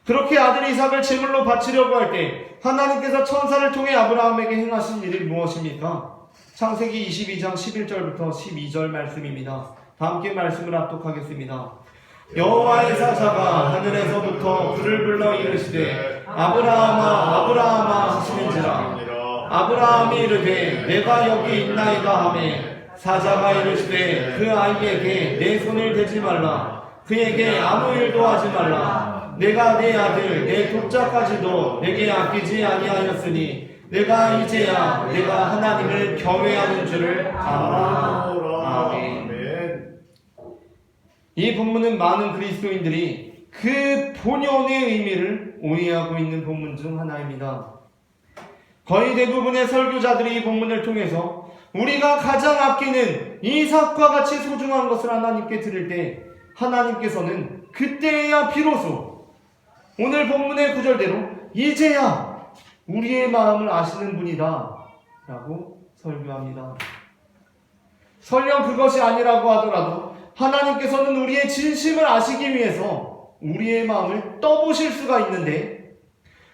그렇게 아들 이삭을 제물로 바치려고 할 때 하나님께서 천사를 통해 아브라함에게 행하신 일이 무엇입니까? 창세기 22장 11절부터 12절 말씀입니다. 다 함께 말씀을 합독하겠습니다. 여호와의 사자가 하늘에서부터 그를 불러 이르시되 아브라함아 아브라함아 하시는지라. 아브라함이 이르되 내가 여기 있나이다 하매 사자가 이르시되 그 아이에게 내 손을 대지 말라. 그에게 아무 일도 하지 말라. 내가 내 아들 내 독자까지도 내게 아끼지 아니하였으니 내가 이제야 내가 하나님을 경외하는 줄을 알아. 아멘. 이 본문은 많은 그리스도인들이 그 본연의 의미를 오해하고 있는 본문 중 하나입니다. 거의 대부분의 설교자들이 이 본문을 통해서 우리가 가장 아끼는 이삭과 같이 소중한 것을 하나님께 드릴 때 하나님께서는 그때야 비로소 오늘 본문의 구절대로 이제야 우리의 마음을 아시는 분이다 라고 설교합니다. 설령 그것이 아니라고 하더라도 하나님께서는 우리의 진심을 아시기 위해서 우리의 마음을 떠보실 수가 있는데,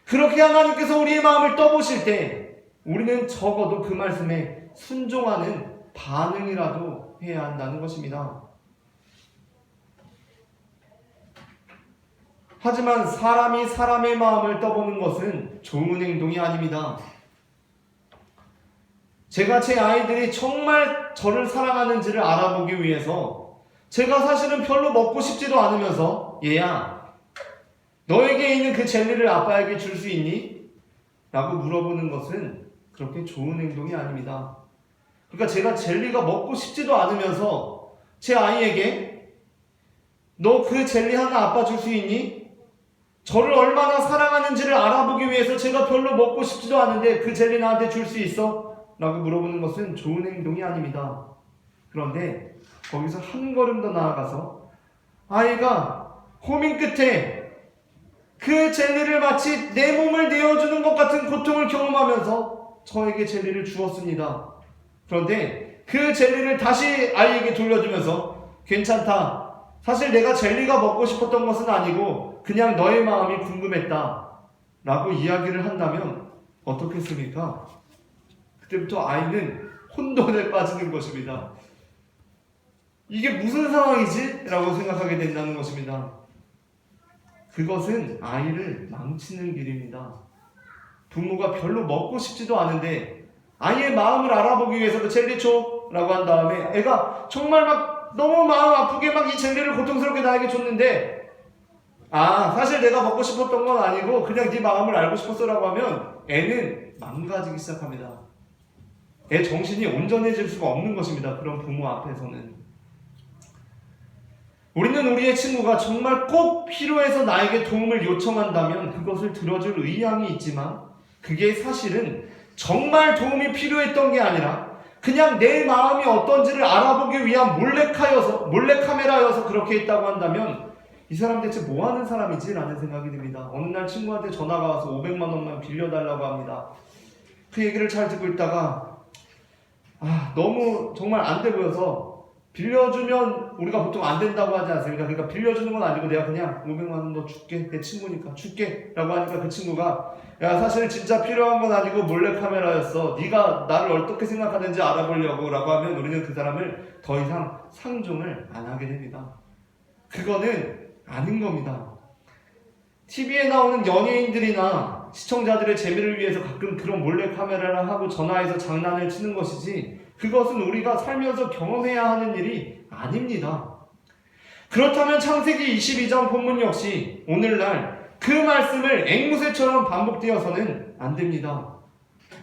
그렇게 하나님께서 우리의 마음을 떠보실 때 우리는 적어도 그 말씀에 순종하는 반응이라도 해야 한다는 것입니다. 하지만 사람이 사람의 마음을 떠보는 것은 좋은 행동이 아닙니다. 제가 제 아이들이 정말 저를 사랑하는지를 알아보기 위해서 제가 사실은 별로 먹고 싶지도 않으면서 얘야, 너에게 있는 그 젤리를 아빠에게 줄 수 있니? 라고 물어보는 것은 그렇게 좋은 행동이 아닙니다. 그러니까 제가 젤리가 먹고 싶지도 않으면서 제 아이에게 너 그 젤리 하나 아빠 줄 수 있니? 저를 얼마나 사랑하는지를 알아보기 위해서 제가 별로 먹고 싶지도 않은데 그 젤리 나한테 줄 수 있어? 라고 물어보는 것은 좋은 행동이 아닙니다. 그런데 거기서 한 걸음 더 나아가서 아이가 고민 끝에 그 젤리를 마치 내 몸을 내어주는 것 같은 고통을 경험하면서 저에게 젤리를 주었습니다. 그런데 그 젤리를 다시 아이에게 돌려주면서 괜찮다. 사실 내가 젤리가 먹고 싶었던 것은 아니고 그냥 너의 마음이 궁금했다 라고 이야기를 한다면 어떻겠습니까? 그때부터 아이는 혼돈에 빠지는 것입니다. 이게 무슨 상황이지? 라고 생각하게 된다는 것입니다. 그것은 아이를 망치는 길입니다. 부모가 별로 먹고 싶지도 않은데 아이의 마음을 알아보기 위해서 그 젤리 줘 라고 한 다음에 애가 정말 막 너무 마음 아프게 막 이 젤리를 고통스럽게 나에게 줬는데 사실 내가 먹고 싶었던 건 아니고 그냥 네 마음을 알고 싶었어 라고 하면 애는 망가지기 시작합니다. 애 정신이 온전해질 수가 없는 것입니다. 그런 부모 앞에서는. 우리는 우리의 친구가 정말 꼭 필요해서 나에게 도움을 요청한다면 그것을 들어줄 의향이 있지만 그게 사실은 정말 도움이 필요했던 게 아니라 그냥 내 마음이 어떤지를 알아보기 위한 몰래카메라여서 그렇게 했다고 한다면 이 사람 대체 뭐 하는 사람이지? 라는 생각이 듭니다. 어느 날 친구한테 전화가 와서 500만 원만 빌려달라고 합니다. 그 얘기를 잘 듣고 있다가 너무 정말 안 돼 보여서 빌려주면 우리가 보통 안 된다고 하지 않습니까? 그러니까 빌려주는 건 아니고 내가 그냥 500만 원 너 줄게. 내 친구니까 줄게. 라고 하니까 그 친구가 야 사실 진짜 필요한 건 아니고 몰래카메라였어. 네가 나를 어떻게 생각하는지 알아보려고 라고 하면 우리는 그 사람을 더 이상 상종을 안 하게 됩니다. 그거는 아닌 겁니다. TV에 나오는 연예인들이나 시청자들의 재미를 위해서 가끔 그런 몰래카메라를 하고 전화해서 장난을 치는 것이지 그것은 우리가 살면서 경험해야 하는 일이 아닙니다. 그렇다면 창세기 22장 본문 역시 오늘날 그 말씀을 앵무새처럼 반복되어서는 안 됩니다.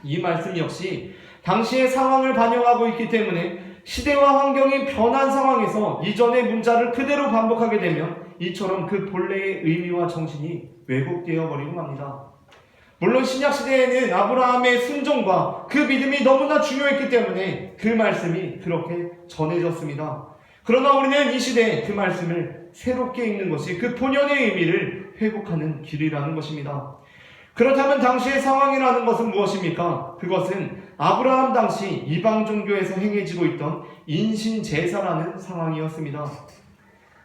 이 말씀 역시 당시의 상황을 반영하고 있기 때문에 시대와 환경이 변한 상황에서 이전의 문자를 그대로 반복하게 되면 이처럼 그 본래의 의미와 정신이 왜곡되어 버리고 맙니다. 물론 신약시대에는 아브라함의 순종과 그 믿음이 너무나 중요했기 때문에 그 말씀이 그렇게 전해졌습니다. 그러나 우리는 이 시대에 그 말씀을 새롭게 읽는 것이 그 본연의 의미를 회복하는 길이라는 것입니다. 그렇다면 당시의 상황이라는 것은 무엇입니까? 그것은 아브라함 당시 이방 종교에서 행해지고 있던 인신제사라는 상황이었습니다.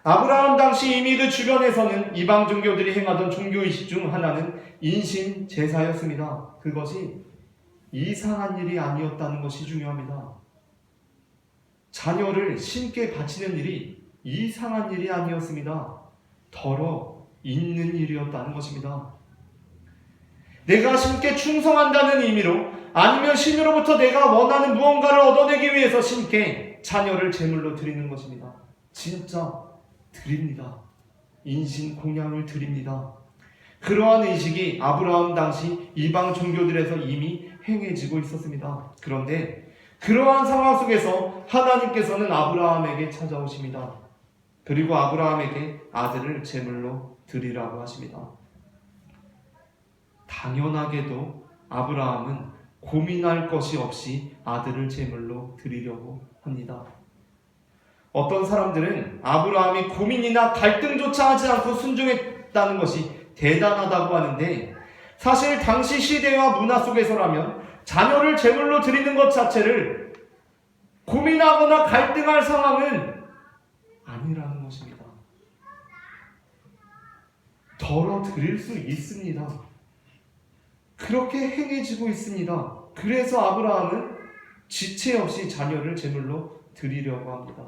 아브라함 당시 이미 그 주변에서는 이방 종교들이 행하던 종교의식 중 하나는 인신제사였습니다. 그것이 이상한 일이 아니었다는 것이 중요합니다. 자녀를 신께 바치는 일이 이상한 일이 아니었습니다. 덜어 있는 일이었다는 것입니다. 내가 신께 충성한다는 의미로 아니면 신으로부터 내가 원하는 무언가를 얻어내기 위해서 신께 자녀를 제물로 드리는 것입니다. 진짜 드립니다. 인신 공양을 드립니다. 그러한 의식이 아브라함 당시 이방 종교들에서 이미 행해지고 있었습니다. 그런데 그러한 상황 속에서 하나님께서는 아브라함에게 찾아오십니다. 그리고 아브라함에게 아들을 제물로 드리라고 하십니다. 당연하게도 아브라함은 고민할 것이 없이 아들을 제물로 드리려고 합니다. 어떤 사람들은 아브라함이 고민이나 갈등조차 하지 않고 순종했다는 것이 대단하다고 하는데, 사실 당시 시대와 문화 속에서라면 자녀를 제물로 드리는 것 자체를 고민하거나 갈등할 상황은 아니라는 것입니다. 덜어 드릴 수 있습니다. 그렇게 행해지고 있습니다. 그래서 아브라함은 지체 없이 자녀를 제물로 드리려고 합니다.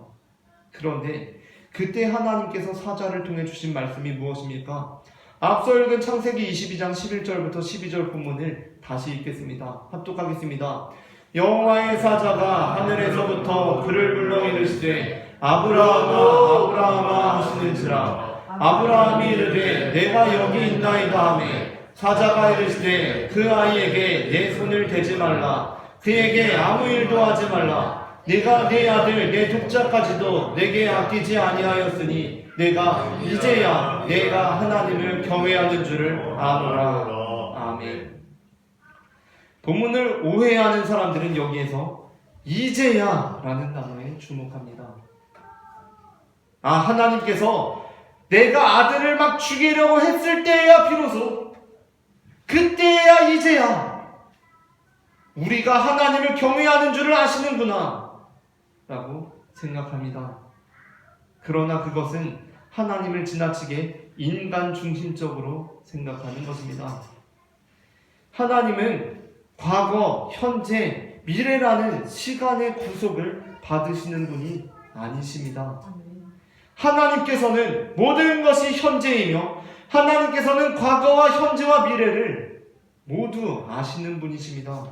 그런데 그때 하나님께서 사자를 통해 주신 말씀이 무엇입니까? 앞서 읽은 창세기 22장 11절부터 12절 본문을 다시 읽겠습니다. 합독하겠습니다. 여호와의 사자가 하늘에서부터 그를 불러 이르시되 아브라함아 아브라함아 하시는지라. 아브라함이 이르되 내가 여기 있나이다 하매 사자가 이르시되 그 아이에게 내 손을 대지 말라. 그에게 아무 일도 하지 말라. 내가 내 아들 내 독자까지도 내게 아끼지 아니하였으니 내가 이제야 내가 하나님을 경외하는 줄을 아노라. 아멘. 본문을 오해하는 사람들은 여기에서 이제야 라는 단어에 주목합니다. 하나님께서 내가 아들을 막 죽이려고 했을 때야 비로소, 그때야 이제야 우리가 하나님을 경외하는 줄을 아시는구나 라고 생각합니다. 그러나 그것은 하나님을 지나치게 인간 중심적으로 생각하는 것입니다. 하나님은 과거, 현재, 미래라는 시간의 구속을 받으시는 분이 아니십니다. 하나님께서는 모든 것이 현재이며 하나님께서는 과거와 현재와 미래를 모두 아시는 분이십니다.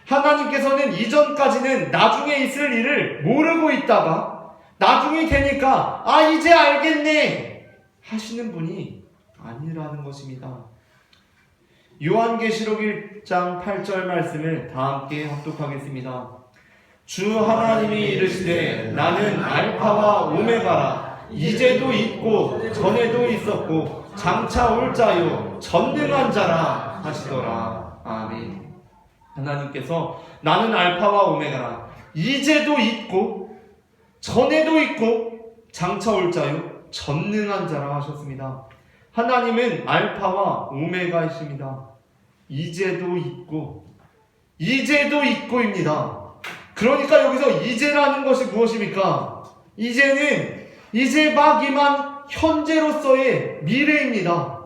하나님께서는 이전까지는 나중에 있을 일을 모르고 있다가 나중이 되니까 이제 알겠네 하시는 분이 아니라는 것입니다. 요한계시록 1장 8절 말씀을 다 함께 합독하겠습니다. 주 하나님이 이르시되 나는 알파와 오메가라. 이제도 있고 전에도 있었고 장차 올 자요 전능한 자라 하시더라. 아멘. 하나님께서 나는 알파와 오메가라. 이제도 있고 전에도 있고 장차 올 자요 전능한 자라 하셨습니다. 하나님은 알파와 오메가이십니다. 이제도 있고 이제도 있고입니다. 그러니까 여기서 이제라는 것이 무엇입니까? 이제는 이제 막 임한 현재로서의 미래입니다.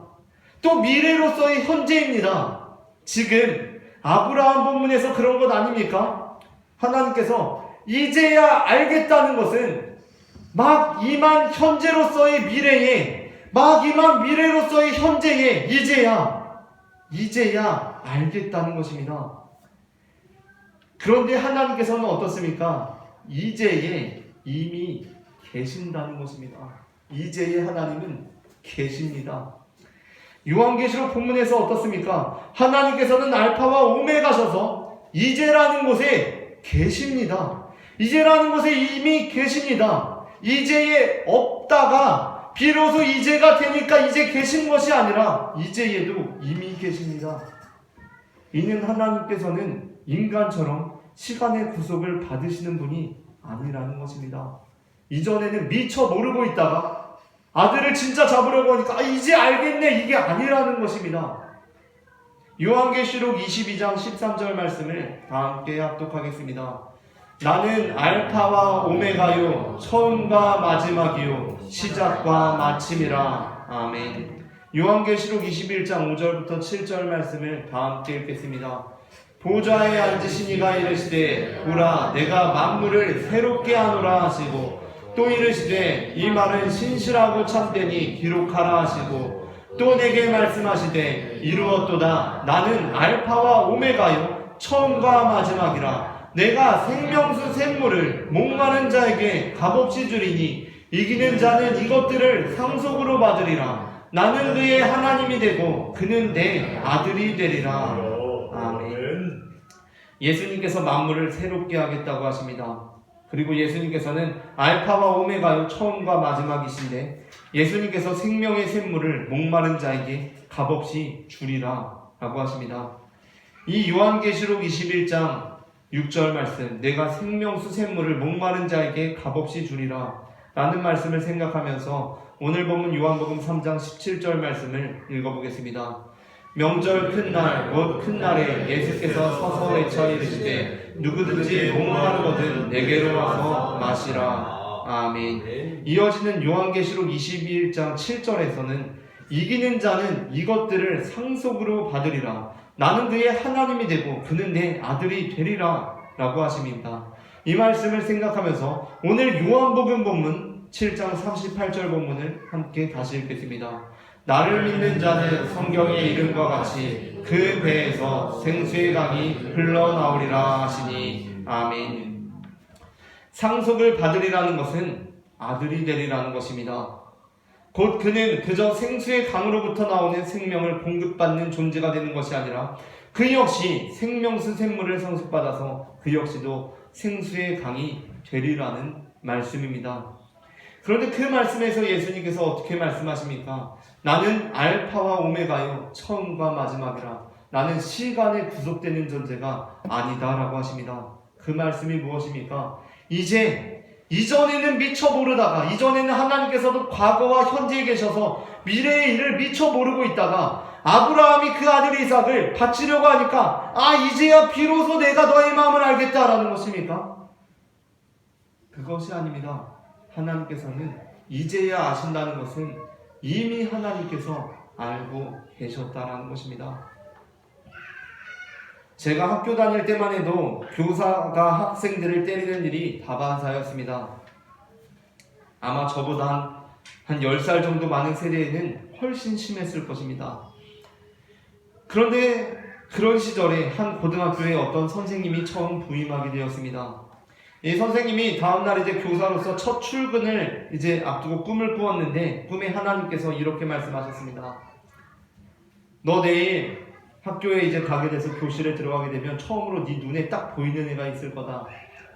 또 미래로서의 현재입니다. 지금 아브라함 본문에서 그런 것 아닙니까? 하나님께서 이제야 알겠다는 것은 막 임한 현재로서의 미래에, 막 임한 미래로서의 현재에 이제야 알겠다는 것입니다. 그런데 하나님께서는 어떻습니까? 이제에 이미 계신다는 것입니다. 이제에 하나님은 계십니다. 요한계시록 본문에서 어떻습니까? 하나님께서는 알파와 오메가셔서 이제라는 곳에 계십니다. 이제라는 곳에 이미 계십니다. 이제에 없다가 비로소 이제가 되니까 이제 계신 것이 아니라 이제에도 이미 계십니다. 이는 하나님께서는 인간처럼 시간의 구속을 받으시는 분이 아니라는 것입니다. 이전에는 미처 모르고 있다가 아들을 진짜 잡으려고 하니까 이제 알겠네, 이게 아니라는 것입니다. 요한계시록 22장 13절 말씀을 다 함께 합독하겠습니다. 나는 알파와 오메가요 처음과 마지막이요 시작과 마침이라. 아멘. 요한계시록 21장 5절부터 7절 말씀을 다 함께 읽겠습니다. 보좌에 앉으신 이가 이르시되 보라 내가 만물을 새롭게 하노라 하시고 또 이르시되 이 말은 신실하고 참되니 기록하라 하시고 또 내게 말씀하시되 이루었도다. 나는 알파와 오메가요 처음과 마지막이라. 내가 생명수 샘물을 목마른 자에게 값없이 주리니 이기는 자는 이것들을 상속으로 받으리라. 나는 그의 하나님이 되고 그는 내 아들이 되리라. 아멘. 예수님께서 만물을 새롭게 하겠다고 하십니다. 그리고 예수님께서는 알파와 오메가요, 처음과 마지막이신데 예수님께서 생명의 샘물을 목마른 자에게 값없이 주리라 라고 하십니다. 이 요한계시록 21장 6절 말씀, 내가 생명수 샘물을 목마른 자에게 값없이 주리라 라는 말씀을 생각하면서 오늘 본문 요한복음 3장 17절 말씀을 읽어보겠습니다. 명절 큰날 곧 큰날에 예수께서 서서 외쳐 이르시되 누구든지 목마르거든 내게로 와서 마시라. 아멘. 이어지는 요한계시록 22장 7절에서는 이기는 자는 이것들을 상속으로 받으리라. 나는 그의 하나님이 되고 그는 내 아들이 되리라 라고 하십니다. 이 말씀을 생각하면서 오늘 요한복음 본문 7장 38절 본문을 함께 다시 읽겠습니다. 나를 믿는 자는 성경의 이름과 같이 그 배에서 생수의 강이 흘러나오리라 하시니. 아멘. 상속을 받으리라는 것은 아들이 되리라는 것입니다. 곧 그는 그저 생수의 강으로부터 나오는 생명을 공급받는 존재가 되는 것이 아니라 그 역시 생명수 샘물을 상속받아서 그 역시도 생수의 강이 되리라는 말씀입니다. 그런데 그 말씀에서 예수님께서 어떻게 말씀하십니까? 나는 알파와 오메가요, 처음과 마지막이라. 나는 시간에 구속되는 존재가 아니다 라고 하십니다. 그 말씀이 무엇입니까? 이전에는 미처 모르다가, 이전에는 하나님께서도 과거와 현재에 계셔서 미래의 일을 미처 모르고 있다가 아브라함이 그 아들 이삭을 바치려고 하니까 이제야 비로소 내가 너의 마음을 알겠다라는 것입니까? 그것이 아닙니다. 하나님께서는 이제야 아신다는 것은 이미 하나님께서 알고 계셨다라는 것입니다. 제가 학교 다닐 때만 해도 교사가 학생들을 때리는 일이 다반사였습니다. 아마 저보다 한 10살 정도 많은 세대에는 훨씬 심했을 것입니다. 그런데 그런 시절에 한 고등학교에 어떤 선생님이 처음 부임하게 되었습니다. 이 선생님이 다음날 이제 교사로서 첫 출근을 이제 앞두고 꿈을 꾸었는데 꿈에 하나님께서 이렇게 말씀하셨습니다. 너 내일 학교에 이제 가게 돼서 교실에 들어가게 되면 처음으로 네 눈에 딱 보이는 애가 있을 거다.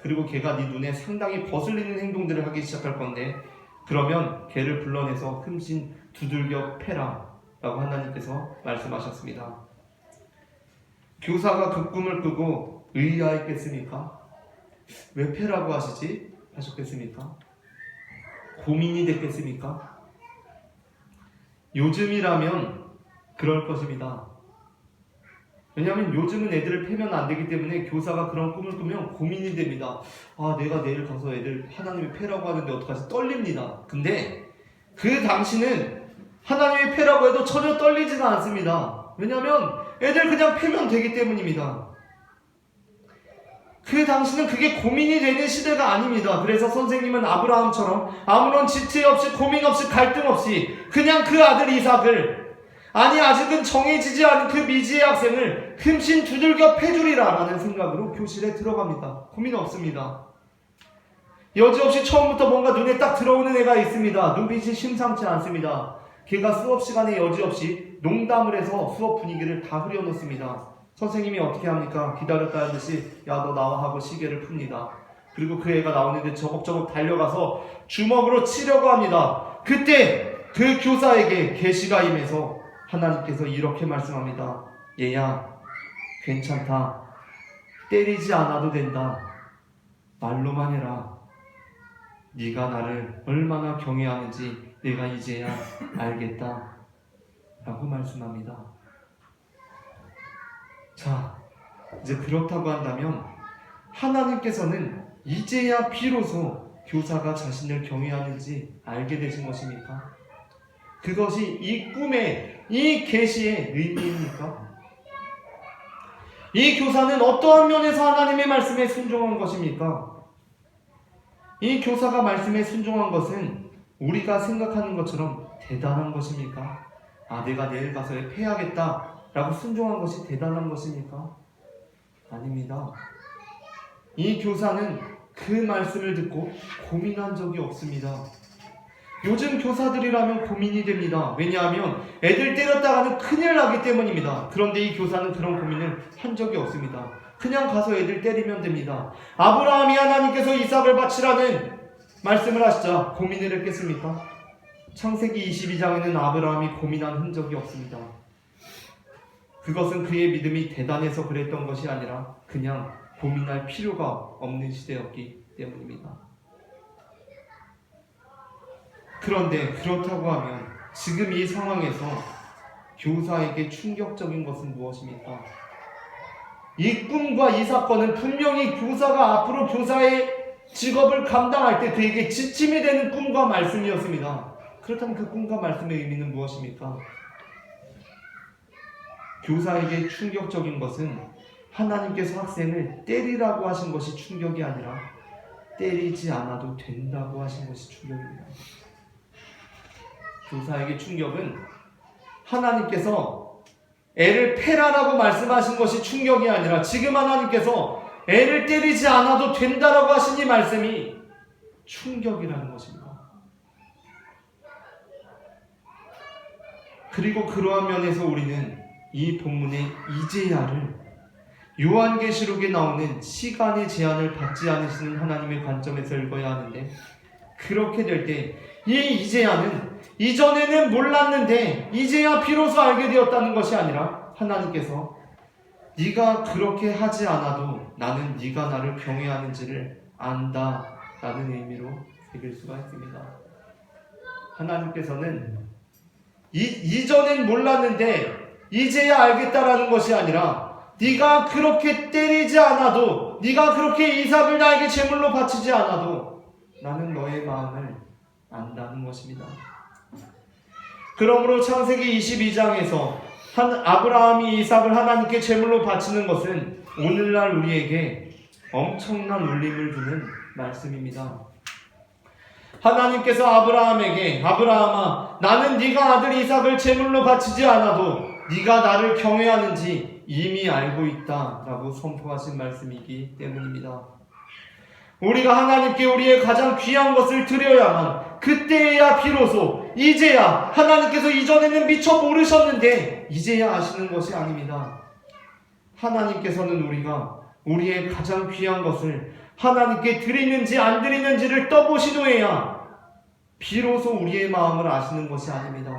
그리고 걔가 네 눈에 상당히 거슬리는 행동들을 하기 시작할 건데 그러면 걔를 불러내서 흠씬 두들겨 패라 라고 하나님께서 말씀하셨습니다. 교사가 그 꿈을 꾸고 의아했겠습니까? 왜 패라고 하시지? 하셨겠습니까? 고민이 됐겠습니까? 요즘이라면 그럴 것입니다. 왜냐하면 요즘은 애들을 패면 안 되기 때문에 교사가 그런 꿈을 꾸면 고민이 됩니다. 내가 내일 가서 애들 하나님이 패라고 하는데 어떡하지? 떨립니다. 근데 그 당시는 하나님이 패라고 해도 전혀 떨리지는 않습니다. 왜냐하면 애들 그냥 패면 되기 때문입니다. 그 당시는 그게 고민이 되는 시대가 아닙니다. 그래서 선생님은 아브라함처럼 아무런 지체 없이 고민 없이 갈등 없이 그냥 그 아들 이삭을 아직은 정해지지 않은 그 미지의 학생을 흠씬 두들겨 패주리라 라는 생각으로 교실에 들어갑니다. 고민 없습니다. 여지없이 처음부터 뭔가 눈에 딱 들어오는 애가 있습니다. 눈빛이 심상치 않습니다. 걔가 수업 시간에 여지없이 농담을 해서 수업 분위기를 다 흐려놓습니다. 선생님이 어떻게 합니까? 기다렸다는 듯이 야 너 나와 하고 시계를 풉니다. 그리고 그 애가 나오는데 저벅저벅 달려가서 주먹으로 치려고 합니다. 그때 그 교사에게 계시가 임해서 하나님께서 이렇게 말씀합니다. 얘야 괜찮다. 때리지 않아도 된다. 말로만 해라. 네가 나를 얼마나 경외하는지 내가 이제야 알겠다 라고 말씀합니다. 자, 이제 그렇다고 한다면 하나님께서는 이제야 비로소 교사가 자신을 경외하는지 알게 되신 것입니까? 그것이 이 꿈의 이 계시의 의미입니까? 이 교사는 어떠한 면에서 하나님의 말씀에 순종한 것입니까? 이 교사가 말씀에 순종한 것은 우리가 생각하는 것처럼 대단한 것입니까? 내가 내일 가서 패야겠다 라고 순종한 것이 대단한 것입니까? 아닙니다. 이 교사는 그 말씀을 듣고 고민한 적이 없습니다. 요즘 교사들이라면 고민이 됩니다. 왜냐하면 애들 때렸다가는 큰일 나기 때문입니다. 그런데 이 교사는 그런 고민을 한 적이 없습니다. 그냥 가서 애들 때리면 됩니다. 아브라함이 하나님께서 이삭을 바치라는 말씀을 하시자 고민을 했겠습니까? 창세기 22장에는 아브라함이 고민한 흔적이 없습니다. 그것은 그의 믿음이 대단해서 그랬던 것이 아니라 그냥 고민할 필요가 없는 시대였기 때문입니다. 그런데 그렇다고 하면 지금 이 상황에서 교사에게 충격적인 것은 무엇입니까? 이 꿈과 이 사건은 분명히 교사가 앞으로 교사의 직업을 감당할 때 그에게 지침이 되는 꿈과 말씀이었습니다. 그렇다면 그 꿈과 말씀의 의미는 무엇입니까? 교사에게 충격적인 것은 하나님께서 학생을 때리라고 하신 것이 충격이 아니라 때리지 않아도 된다고 하신 것이 충격입니다. 교사에게 충격은 하나님께서 애를 패라라고 말씀하신 것이 충격이 아니라 지금 하나님께서 애를 때리지 않아도 된다라고 하신 이 말씀이 충격이라는 것입니다. 그리고 그러한 면에서 우리는 이 본문의 이제야를 요한계시록에 나오는 시간의 제한을 받지 않으시는 하나님의 관점에서 읽어야 하는데, 그렇게 될 때 이 이제야는 이전에는 몰랐는데 이제야 비로소 알게 되었다는 것이 아니라 하나님께서 네가 그렇게 하지 않아도 나는 네가 나를 경외하는지를 안다 라는 의미로 새길 수가 있습니다. 하나님께서는 이전엔 몰랐는데 이제야 알겠다라는 것이 아니라 네가 그렇게 때리지 않아도, 네가 그렇게 이삭을 나에게 제물로 바치지 않아도 나는 너의 마음을 안다는 것입니다. 그러므로 창세기 22장에서 아브라함이 이삭을 하나님께 제물로 바치는 것은 오늘날 우리에게 엄청난 울림을 주는 말씀입니다. 하나님께서 아브라함에게 아브라함아, 나는 네가 아들 이삭을 제물로 바치지 않아도 네가 나를 경외하는지 이미 알고 있다 라고 선포하신 말씀이기 때문입니다. 우리가 하나님께 우리의 가장 귀한 것을 드려야만 그때야 비로소 이제야, 하나님께서 이전에는 미처 모르셨는데 이제야 아시는 것이 아닙니다. 하나님께서는 우리가 우리의 가장 귀한 것을 하나님께 드리는지 안 드리는지를 떠보신 후에야 비로소 우리의 마음을 아시는 것이 아닙니다.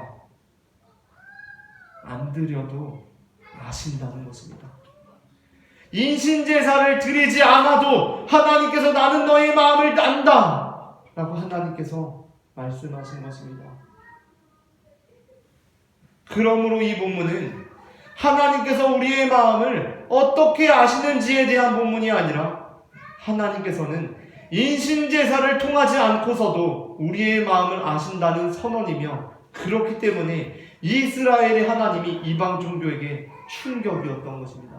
안 드려도 아신다는 것입니다. 인신제사를 드리지 않아도 하나님께서 나는 너의 마음을 안다 라고 하나님께서 말씀하신 것입니다. 그러므로 이 본문은 하나님께서 우리의 마음을 어떻게 아시는지에 대한 본문이 아니라 하나님께서는 인신제사를 통하지 않고서도 우리의 마음을 아신다는 선언이며, 그렇기 때문에 이스라엘의 하나님이 이방 종교에게 충격이었던 것입니다.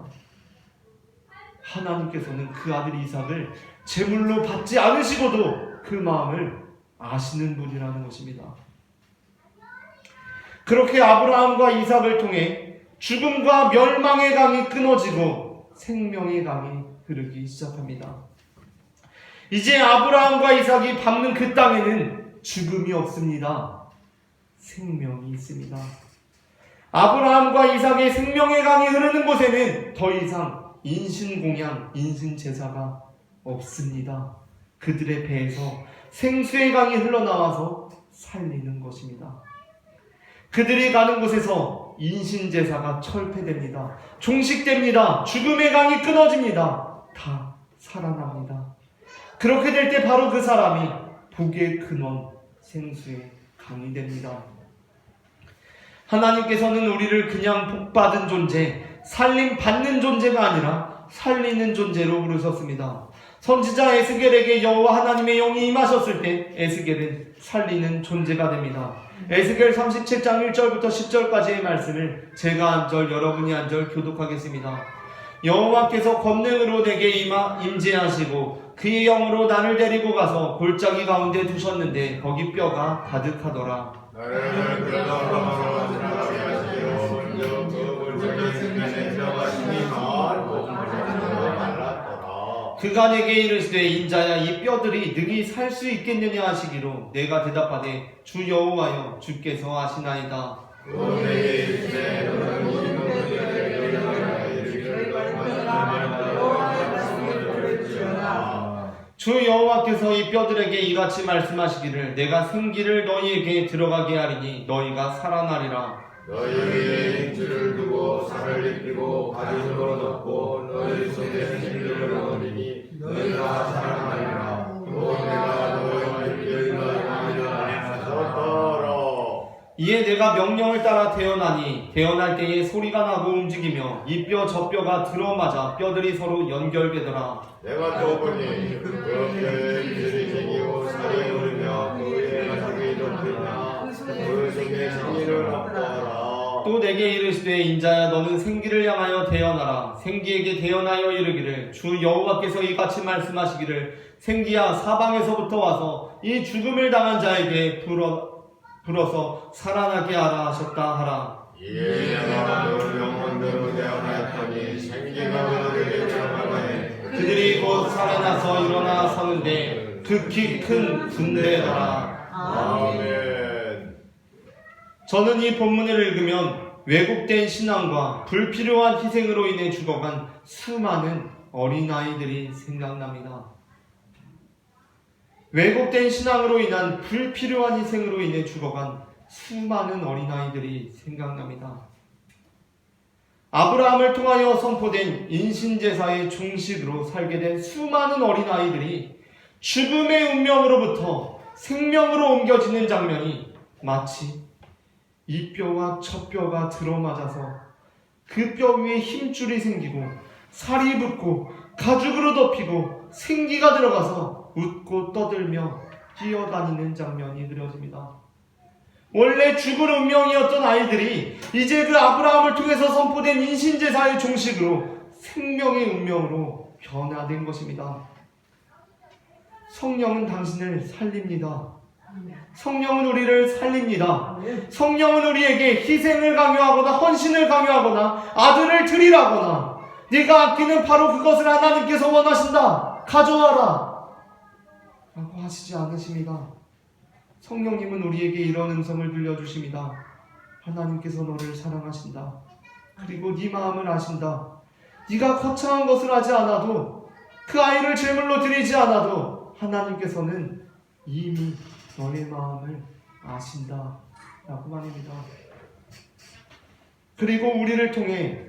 하나님께서는 그 아들 이삭을 제물로 받지 않으시고도 그 마음을 아시는 분이라는 것입니다. 그렇게 아브라함과 이삭을 통해 죽음과 멸망의 강이 끊어지고 생명의 강이 흐르기 시작합니다. 이제 아브라함과 이삭이 밟는 그 땅에는 죽음이 없습니다. 생명이 있습니다. 아브라함과 이삭의 생명의 강이 흐르는 곳에는 더 이상 인신공양, 인신제사가 없습니다. 그들의 배에서 생수의 강이 흘러나와서 살리는 것입니다. 그들이 가는 곳에서 인신제사가 철폐됩니다. 종식됩니다. 죽음의 강이 끊어집니다. 다 살아납니다. 그렇게 될 때 바로 그 사람이 복의 근원, 생수의 강이 됩니다. 하나님께서는 우리를 그냥 복받은 존재, 살림 받는 존재가 아니라 살리는 존재로 부르셨습니다. 선지자 에스겔에게 여호와 하나님의 영이 임하셨을 때 에스겔은 살리는 존재가 됩니다. 에스겔 37장 1절부터 10절까지의 말씀을 제가 한 절, 여러분이 한 절 교독하겠습니다. 여호와께서 권능으로 내게 임재하시고 그의 영으로 나를 데리고 가서 골짜기 가운데 두셨는데 거기 뼈가 가득하더라. 나를 그러므로 지나가게 하시고 먼저 그 골짜기 생명에 들어가시니 말고 말랐더라. 그가 내게 이르시되 인자야 이 뼈들이 능히 살 수 있겠느냐 하시기로 내가 대답하되 주 여호와여 주께서 아시나이다. 또 내게 이르시되 너는 이 뼈들을 일어나라 이르기를 너희가 여호와의 말씀을 들을지어다. 주 여호와께서 이 뼈들에게 이같이 말씀하시기를 내가 생기를 너희에게 들어가게 하리니 너희가 살아나리라. 너희에게 인주를 두고 살을 입히고 가죽으로 덮고 너희 속에 생기를 얻으리니 너희가 살아나리라. 또 내가 너희를 인도하리라. 이에 내가 명령을 따라 태어나니 태어날 때에 소리가 나고 움직이며 이 뼈 저 뼈가 들어맞아 뼈들이 서로 연결되더라. 내가 또 보니 그 뼈에 인줄이 생기고 살이 오르며 그의 가죽이 덮이며 그 속에 생기를 얻더라. 또 내게 이르시되 인자야 너는 생기를 향하여 태어나라. 생기에게 태어나여 이르기를 주 여호와께서 이같이 말씀하시기를 생기야 사방에서부터 와서 이 죽음을 당한 자에게 불어서 살아나게 하라 하셨다 하라. 이에 내가 너를 영혼대로 태어났더니 생기가 그들에게 들어가네. 그들이 곧 살아나서 일어나 서는데 극히 큰 군대더라. 아멘. 저는 이 본문을 읽으면 왜곡된 신앙과 불필요한 희생으로 인해 죽어간 수많은 어린아이들이 생각납니다. 왜곡된 신앙으로 인한 불필요한 희생으로 인해 죽어간 수많은 어린아이들이 생각납니다. 아브라함을 통하여 선포된 인신제사의 종식으로 살게 된 수많은 어린아이들이 죽음의 운명으로부터 생명으로 옮겨지는 장면이 마치 이 뼈와 저 뼈가 들어맞아서 그 뼈 위에 힘줄이 생기고 살이 붙고 가죽으로 덮이고 생기가 들어가서 웃고 떠들며 뛰어다니는 장면이 그려집니다. 원래 죽을 운명이었던 아이들이 이제 그 아브라함을 통해서 선포된 인신제사의 종식으로 생명의 운명으로 변화된 것입니다. 성령은 당신을 살립니다. 성령은 우리를 살립니다. 성령은 우리에게 희생을 강요하거나 헌신을 강요하거나 아들을 드리라거나 네가 아끼는 바로 그것을 하나님께서 원하신다. 가져와라. 라고 하시지 않으십니다. 성령님은 우리에게 이런 음성을 들려주십니다. 하나님께서 너를 사랑하신다. 그리고 네 마음을 아신다. 네가 거창한 것을 하지 않아도 그 아이를 제물로 드리지 않아도 하나님께서는 이미 너의 마음을 아신다 라고 말입니다. 그리고 우리를 통해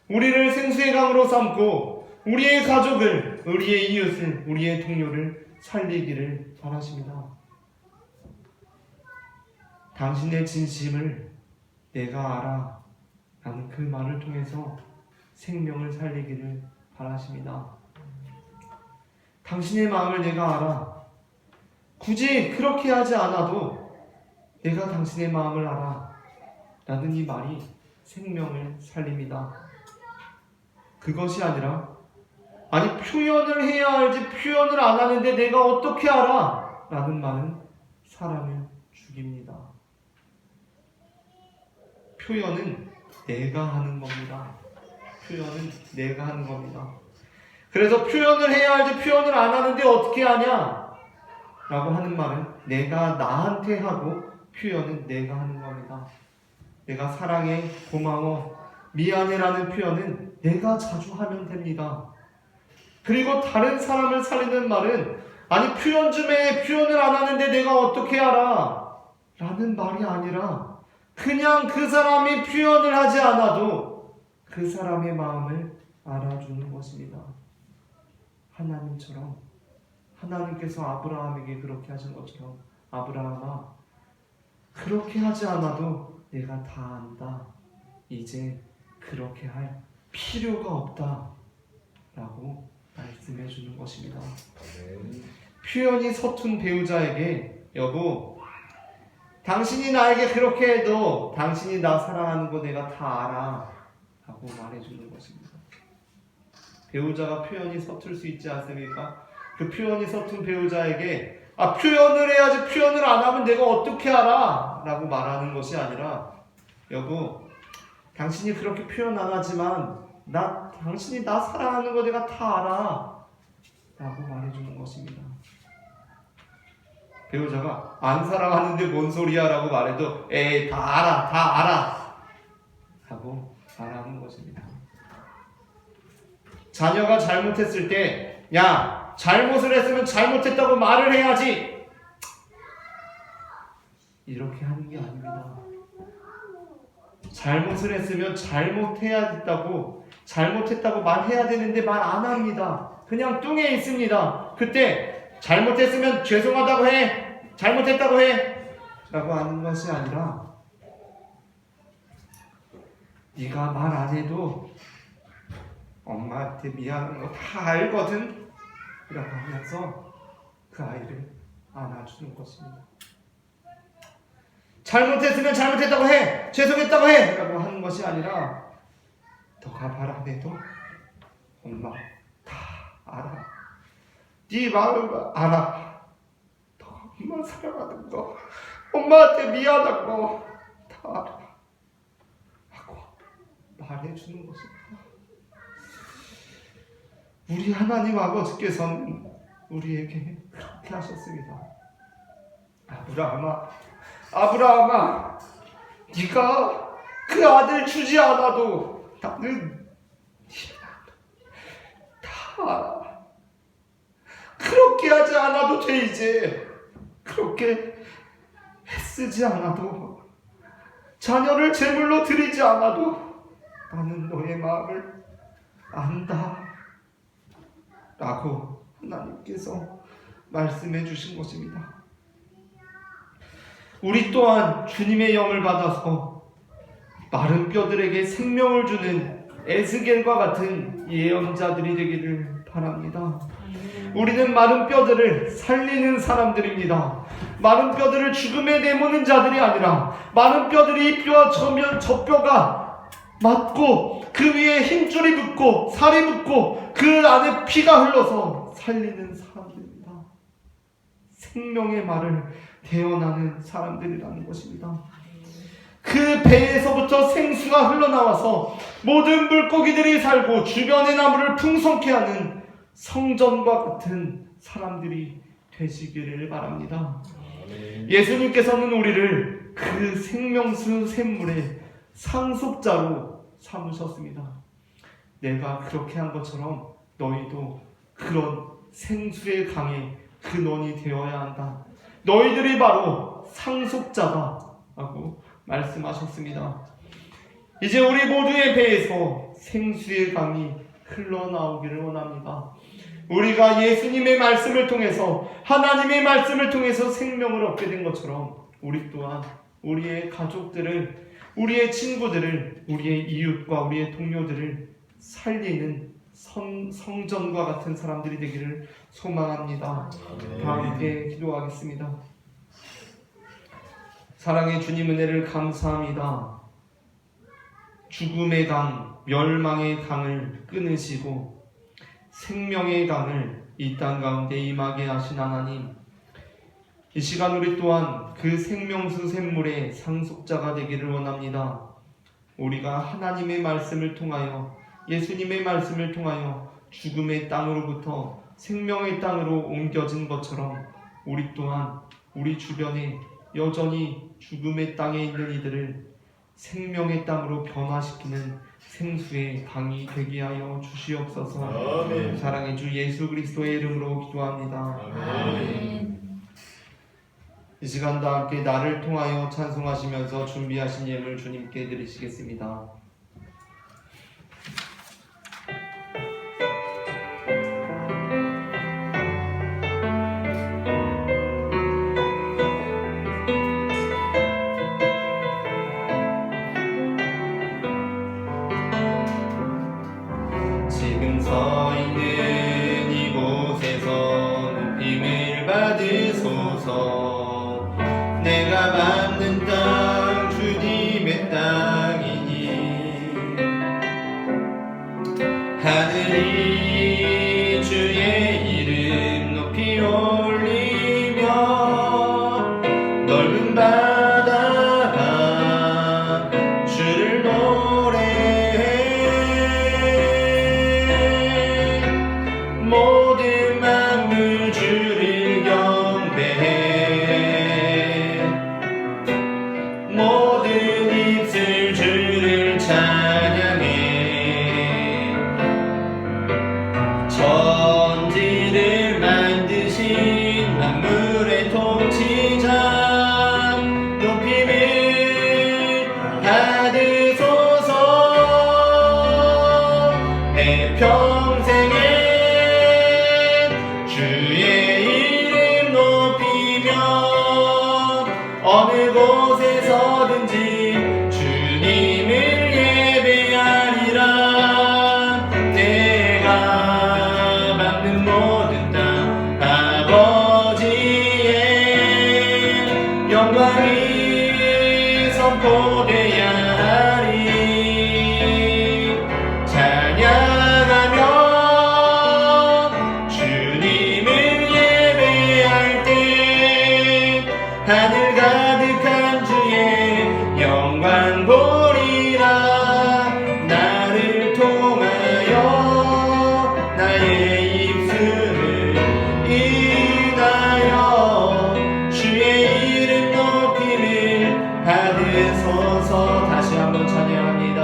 우리를 생수의 강으로 삼고 우리의 가족을, 우리의 이웃을, 우리의 동료를 살리기를 바라십니다. 당신의 진심을 내가 알아 라는 그 말을 통해서 생명을 살리기를 바라십니다. 당신의 마음을 내가 알아. 굳이 그렇게 하지 않아도 내가 당신의 마음을 알아 라는 이 말이 생명을 살립니다. 그것이 아니라 아니 표현을 해야 알지 표현을 안 하는데 내가 어떻게 알아? 라는 말은 사람을 죽입니다. 표현은 내가 하는 겁니다. 표현은 내가 하는 겁니다. 그래서 표현을 해야 알지 표현을 안 하는데 어떻게 하냐? 라고 하는 말은 내가 나한테 하고 표현은 내가 하는 겁니다. 내가 사랑해, 고마워, 미안해 라는 표현은 내가 자주 하면 됩니다. 그리고 다른 사람을 살리는 말은 아니 표현 좀 해, 표현을 안 하는데 내가 어떻게 알아? 라는 말이 아니라 그냥 그 사람이 표현을 하지 않아도 그 사람의 마음을 알아주는 것입니다. 하나님처럼 하나님께서 아브라함에게 그렇게 하신 것처럼 아브라함아 그렇게 하지 않아도 내가 다 안다. 이제 그렇게 할 필요가 없다 라고 말씀해 주는 것입니다. 표현이 서툰 배우자에게 여보 당신이 나에게 그렇게 해도 당신이 나 사랑하는 거 내가 다 알아 라고 말해주는 것입니다. 배우자가 표현이 서툴 수 있지 않습니까? 그 표현이 서툰 배우자에게 표현을 해야지 표현을 안 하면 내가 어떻게 알아? 라고 말하는 것이 아니라 여보 당신이 그렇게 표현 안 하지만 당신이 나 사랑하는 거 내가 다 알아 라고 말해주는 것입니다. 배우자가 안 사랑하는데 뭔 소리야 라고 말해도 에이 다 알아 하고 말하는 것입니다. 자녀가 잘못했을 때 야 잘못을 했으면 잘못했다고 말을 해야지 이렇게 하는 게 아닙니다. 잘못을 했으면 잘못했다고 말해야 되는데 말 안 합니다. 그냥 뚱에 있습니다. 그때 잘못했으면 죄송하다고 해, 잘못했다고 해 라고 하는 것이 아니라 네가 말 안 해도 엄마한테 미안한 거 다 알거든 라고 하면서 그 아이를 안아주는 것입니다. 잘못했으면 잘못했다고 해, 죄송했다고 해 라고 하는 것이 아니라 너가 말 안 해도 엄마 다 알아. 네 마음을 알아. 너가 엄마 사랑하는 거, 엄마한테 미안한 거 다 알아 하고 말해주는 것입니다. 우리 하나님 아버지께서는 우리에게 그렇게 하셨습니다. 아브라함아, 네가 그 아들 주지 않아도 나는 다 알아. 그렇게 하지 않아도 돼. 이제 그렇게 애쓰지 않아도, 자녀를 제물로 드리지 않아도 나는 너의 마음을 안다 라고 하나님께서 말씀해 주신 것입니다. 우리 또한 주님의 영을 받아서 마른 뼈들에게 생명을 주는 에스겔과 같은 예언자들이 되기를 바랍니다. 우리는 마른 뼈들을 살리는 사람들입니다. 마른 뼈들을 죽음에 내모는 자들이 아니라 마른 뼈들이 이 뼈와 저 뼈가 맞고 그 위에 힘줄이 붙고 살이 붙고 그 안에 피가 흘러서 살리는 사람들입니다. 생명의 말을 대언하는 사람들이라는 것입니다. 그 배에서부터 생수가 흘러나와서 모든 물고기들이 살고 주변의 나무를 풍성케 하는 성전과 같은 사람들이 되시기를 바랍니다. 예수님께서는 우리를 그 생명수 샘물의 상속자로 삼으셨습니다. 내가 그렇게 한 것처럼 너희도 그런 생수의 강의 근원이 되어야 한다. 너희들이 바로 상속자다 라고 말씀하셨습니다. 이제 우리 모두의 배에서 생수의 강이 흘러나오기를 원합니다. 우리가 예수님의 말씀을 통해서, 하나님의 말씀을 통해서 생명을 얻게 된 것처럼 우리 또한 우리의 가족들을, 우리의 친구들을, 우리의 이웃과 우리의 동료들을 살리는 성전과 같은 사람들이 되기를 소망합니다. 다 함께 기도하겠습니다. 사랑의 주님, 은혜를 감사합니다. 죽음의 강, 멸망의 강을 끊으시고 생명의 강을 이 땅 가운데 임하게 하신 하나님, 이 시간 우리 또한 그 생명수 샘물의 상속자가 되기를 원합니다. 우리가 하나님의 말씀을 통하여, 예수님의 말씀을 통하여 죽음의 땅으로부터 생명의 땅으로 옮겨진 것처럼 우리 또한 우리 주변에 여전히 죽음의 땅에 있는 이들을 생명의 땅으로 변화시키는 생수의 강이 되게 하여 주시옵소서. 아멘. 사랑의 주 예수 그리스도의 이름으로 기도합니다. 아멘. 이 시간 다 함께 나를 통하여 찬송하시면서 준비하신 예물 주님께 드리시겠습니다. 지금 서 있는 이곳에서 높임을 받으소서. 내가 받는 땅 주님의 땅이니 내 평생에 주의 이름 높이며 어느 곳에서든지 주님을 예배하리라. 내가 밟는 모든 땅 아버지의 영광이 선포되야 하리. 찬양하며 주님을 예배할 때 하늘 가득한 주의 영광 보리라. 나를 통하여 나의 입술을 인하여 주의 이름 높임을 받으소서. 다시 한번 찬양합니다.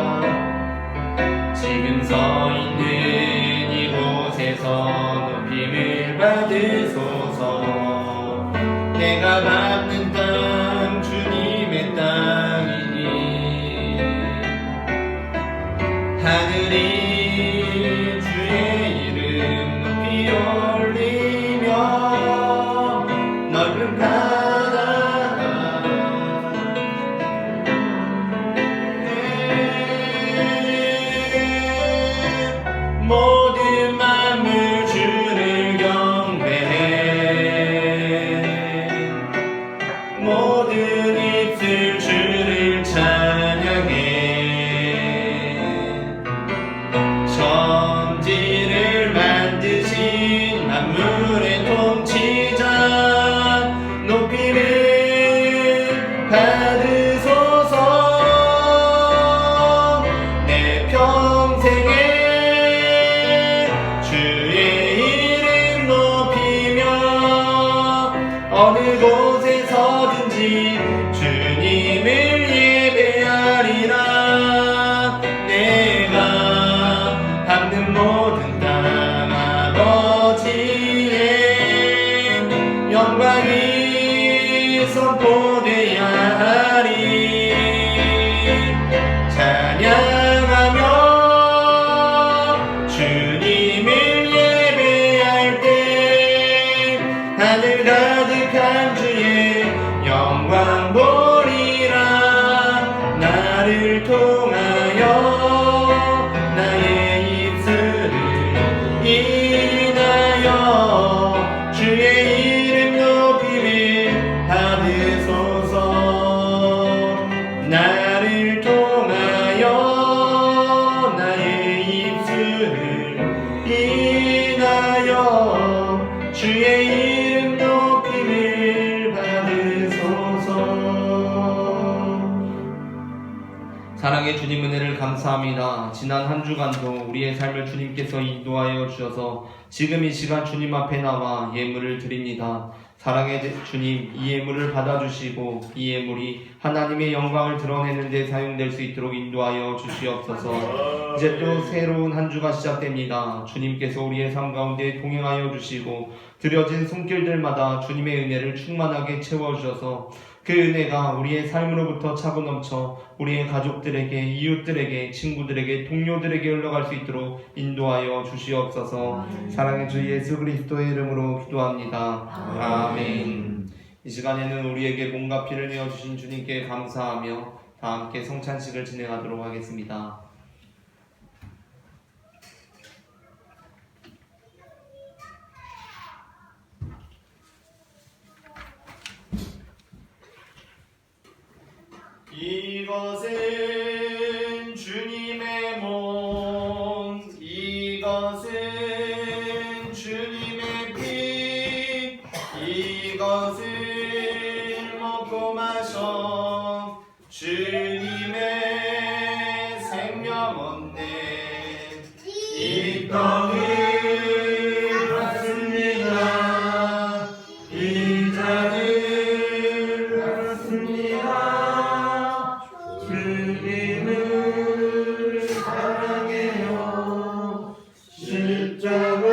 지금 서 있는 이곳에서 높임을 받으소서. 내가 밟는 땅 주님의 땅이니 하늘이 주의 이름 높이 올리며 넓은 바다가 모든 만물 주를 경배해. 모든 입술 주를 찬양해. 천지를 만드신 만물의 통치자 높이를 받으소서. 내 평생에 주의 이름 높이며 어느 곳에서든지 주님을 예배하리라. 내가 밟는 모든 땅 아버지의 영광이 선포되야 하리. 찬양하며 주님을 예배할 때 하늘 가득한 주의 영광 보리라. 나를 통하여 나의 입술을 인하여 주의 이름 높임을 받으소서. 나를 통하여 나의 입술을 인하여 주의 이름 높임을 받으소서. 사랑의 주님 은혜를 감사합니다. 지난 한 주간도 우리의 삶을 주님께서 인도하여 주셔서 지금 이 시간 주님 앞에 나와 예물을 드립니다. 사랑의 주님, 이 예물을 받아주시고 이 예물이 하나님의 영광을 드러내는 데 사용될 수 있도록 인도하여 주시옵소서. 이제 또 새로운 한 주가 시작됩니다. 주님께서 우리의 삶 가운데 동행하여 주시고 드려진 손길들마다 주님의 은혜를 충만하게 채워주셔서 그 은혜가 우리의 삶으로부터 차고 넘쳐 우리의 가족들에게, 이웃들에게, 친구들에게, 동료들에게 흘러갈 수 있도록 인도하여 주시옵소서. 사랑의 주 예수 그리스도의 이름으로 기도합니다. 아멘. 이 시간에는 우리에게 몸과 피를 내어주신 주님께 감사하며 다 함께 성찬식을 진행하도록 하겠습니다. 이것은 주님의 몸, 이것은 주님의 피, 이것을 먹고 마셔 주님의 생명 얻네. 이 떡을 받습니다. 이 잔을 받습니다. 주님을 사랑해요. 십자가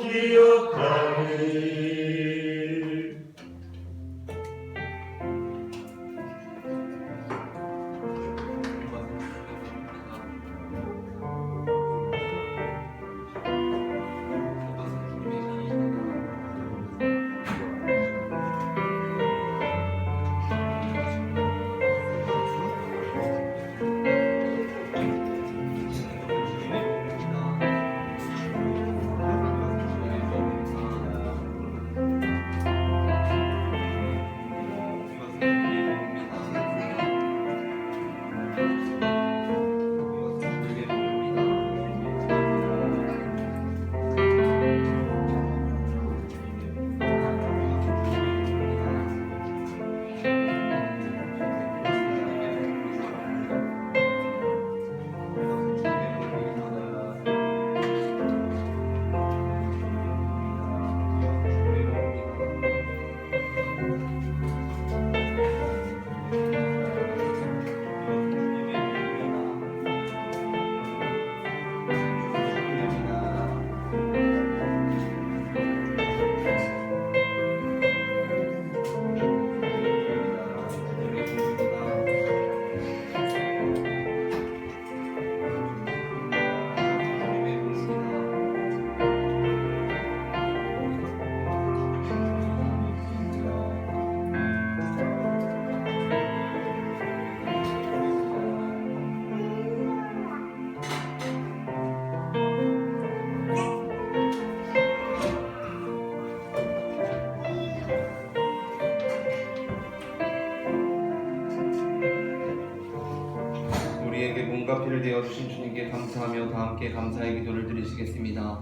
기억하리. 몸과 피를 되어 주신 주님께 감사하며 다 함께 감사의 기도를 드리시겠습니다.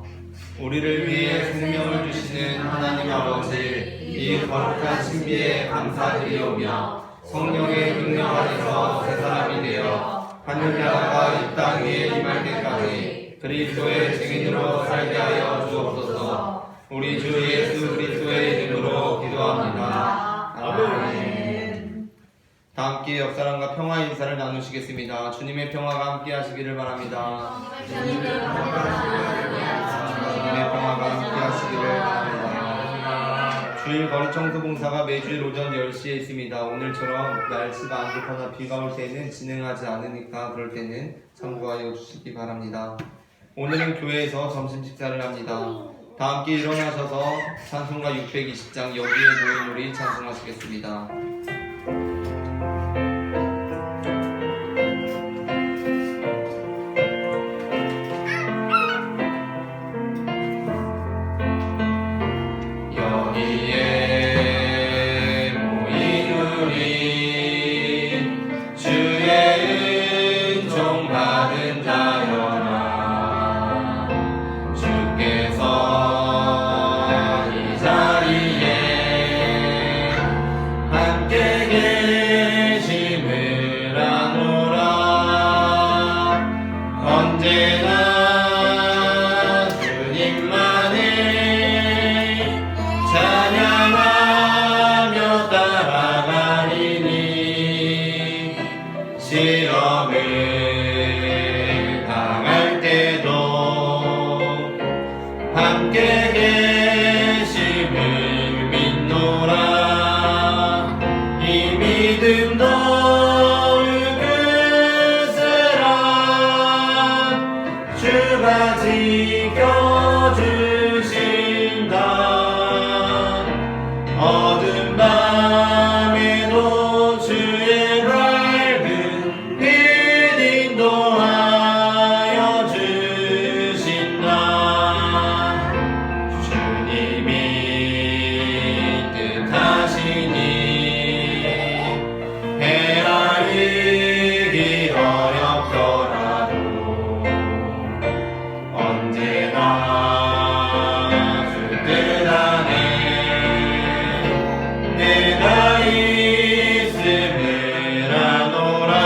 우리를 위해 생명을 주시는 하나님 아버지, 이 거룩한 신비에 감사드리오며 성령의 능력 안에서 새 사람이 되어 하늘 나라가 이 땅 위에 임할 때까지 그리스도의 증인으로 살게 하여 주옵소서. 우리 주 예수 그리스도의 이름으로 기도합니다. 아멘. 다 함께 옆사람과 평화 인사를 나누시겠습니다. 주님의 평화가 함께 하시기를 바랍니다. 주님의 평화가 함께 하시기를 바랍니다. 주일 거리 청소 봉사가 매주일 오전 10시에 있습니다. 오늘처럼 날씨가 안 좋거나 비가 올 때는 진행하지 않으니까 그럴 때는 참고하여 주시기 바랍니다. 오늘은 교회에서 점심 식사를 합니다. 다 함께 일어나셔서 찬송가 620장 여기에 모인 우리 찬송하시겠습니다. 여기에 모인 우리 주의 은총 받은 자여라. 주께서 이 자리에 함께 계심을 아노라. 언제나 주님만을 찬양하며 따라가리니 시험을 당할 때도 함께 계심을 믿노라. 이 믿음 더욱 굳세라. 주가 지켜주신다. 어두운 밤에도 주의 밝은 빛 인도하여 주신다. 주님이 뜻하시니 해라 이기 어렵더라도 언제나 주 뜻 안에 내가 있음을 아노라.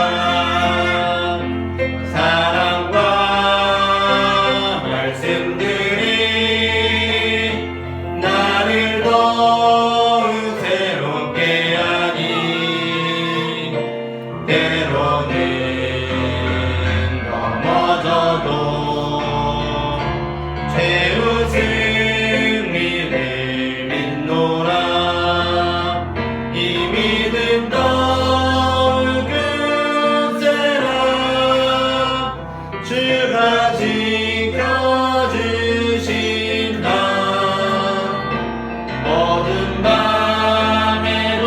사랑과 말씀들이 나를 더욱 새롭게 하니 때로는 넘어져도 최후 승리를 믿노라. 이 믿음 더욱 굳세라. 주가 지켜주신다. 어두운 밤에도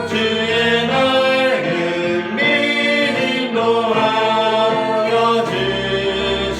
주의 밝은 빛 인도하여 주신다.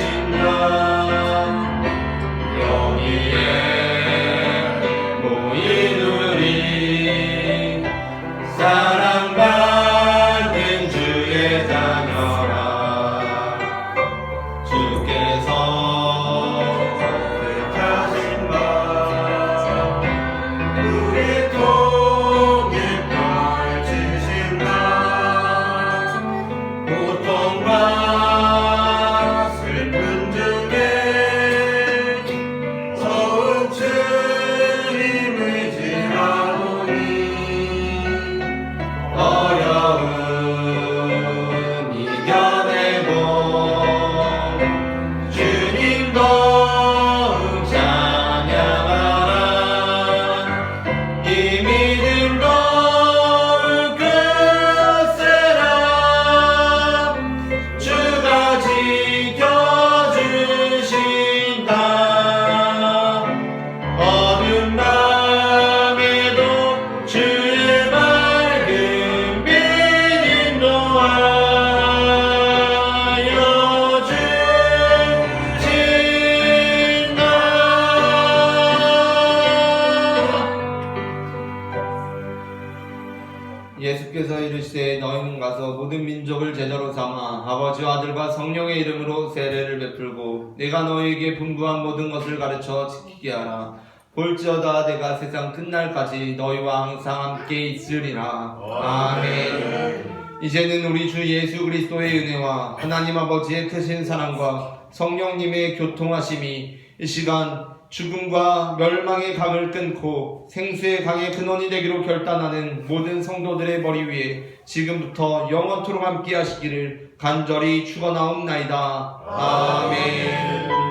아버지와 아들과 성령의 이름으로 세례를 베풀고 내가 너희에게 분부한 모든 것을 가르쳐 지키게 하라. 볼지어다 내가 세상 끝날까지 너희와 항상 함께 있으리라. 아멘. 이제는 우리 주 예수 그리스도의 은혜와 하나님 아버지의 크신 사랑과 성령님의 교통하심이 이 시간 죽음과 멸망의 강을 끊고 생수의 강의 근원이 되기로 결단하는 모든 성도들의 머리 위에 지금부터 영원토록 함께 하시기를 간절히 축원하옵나이다. 아멘.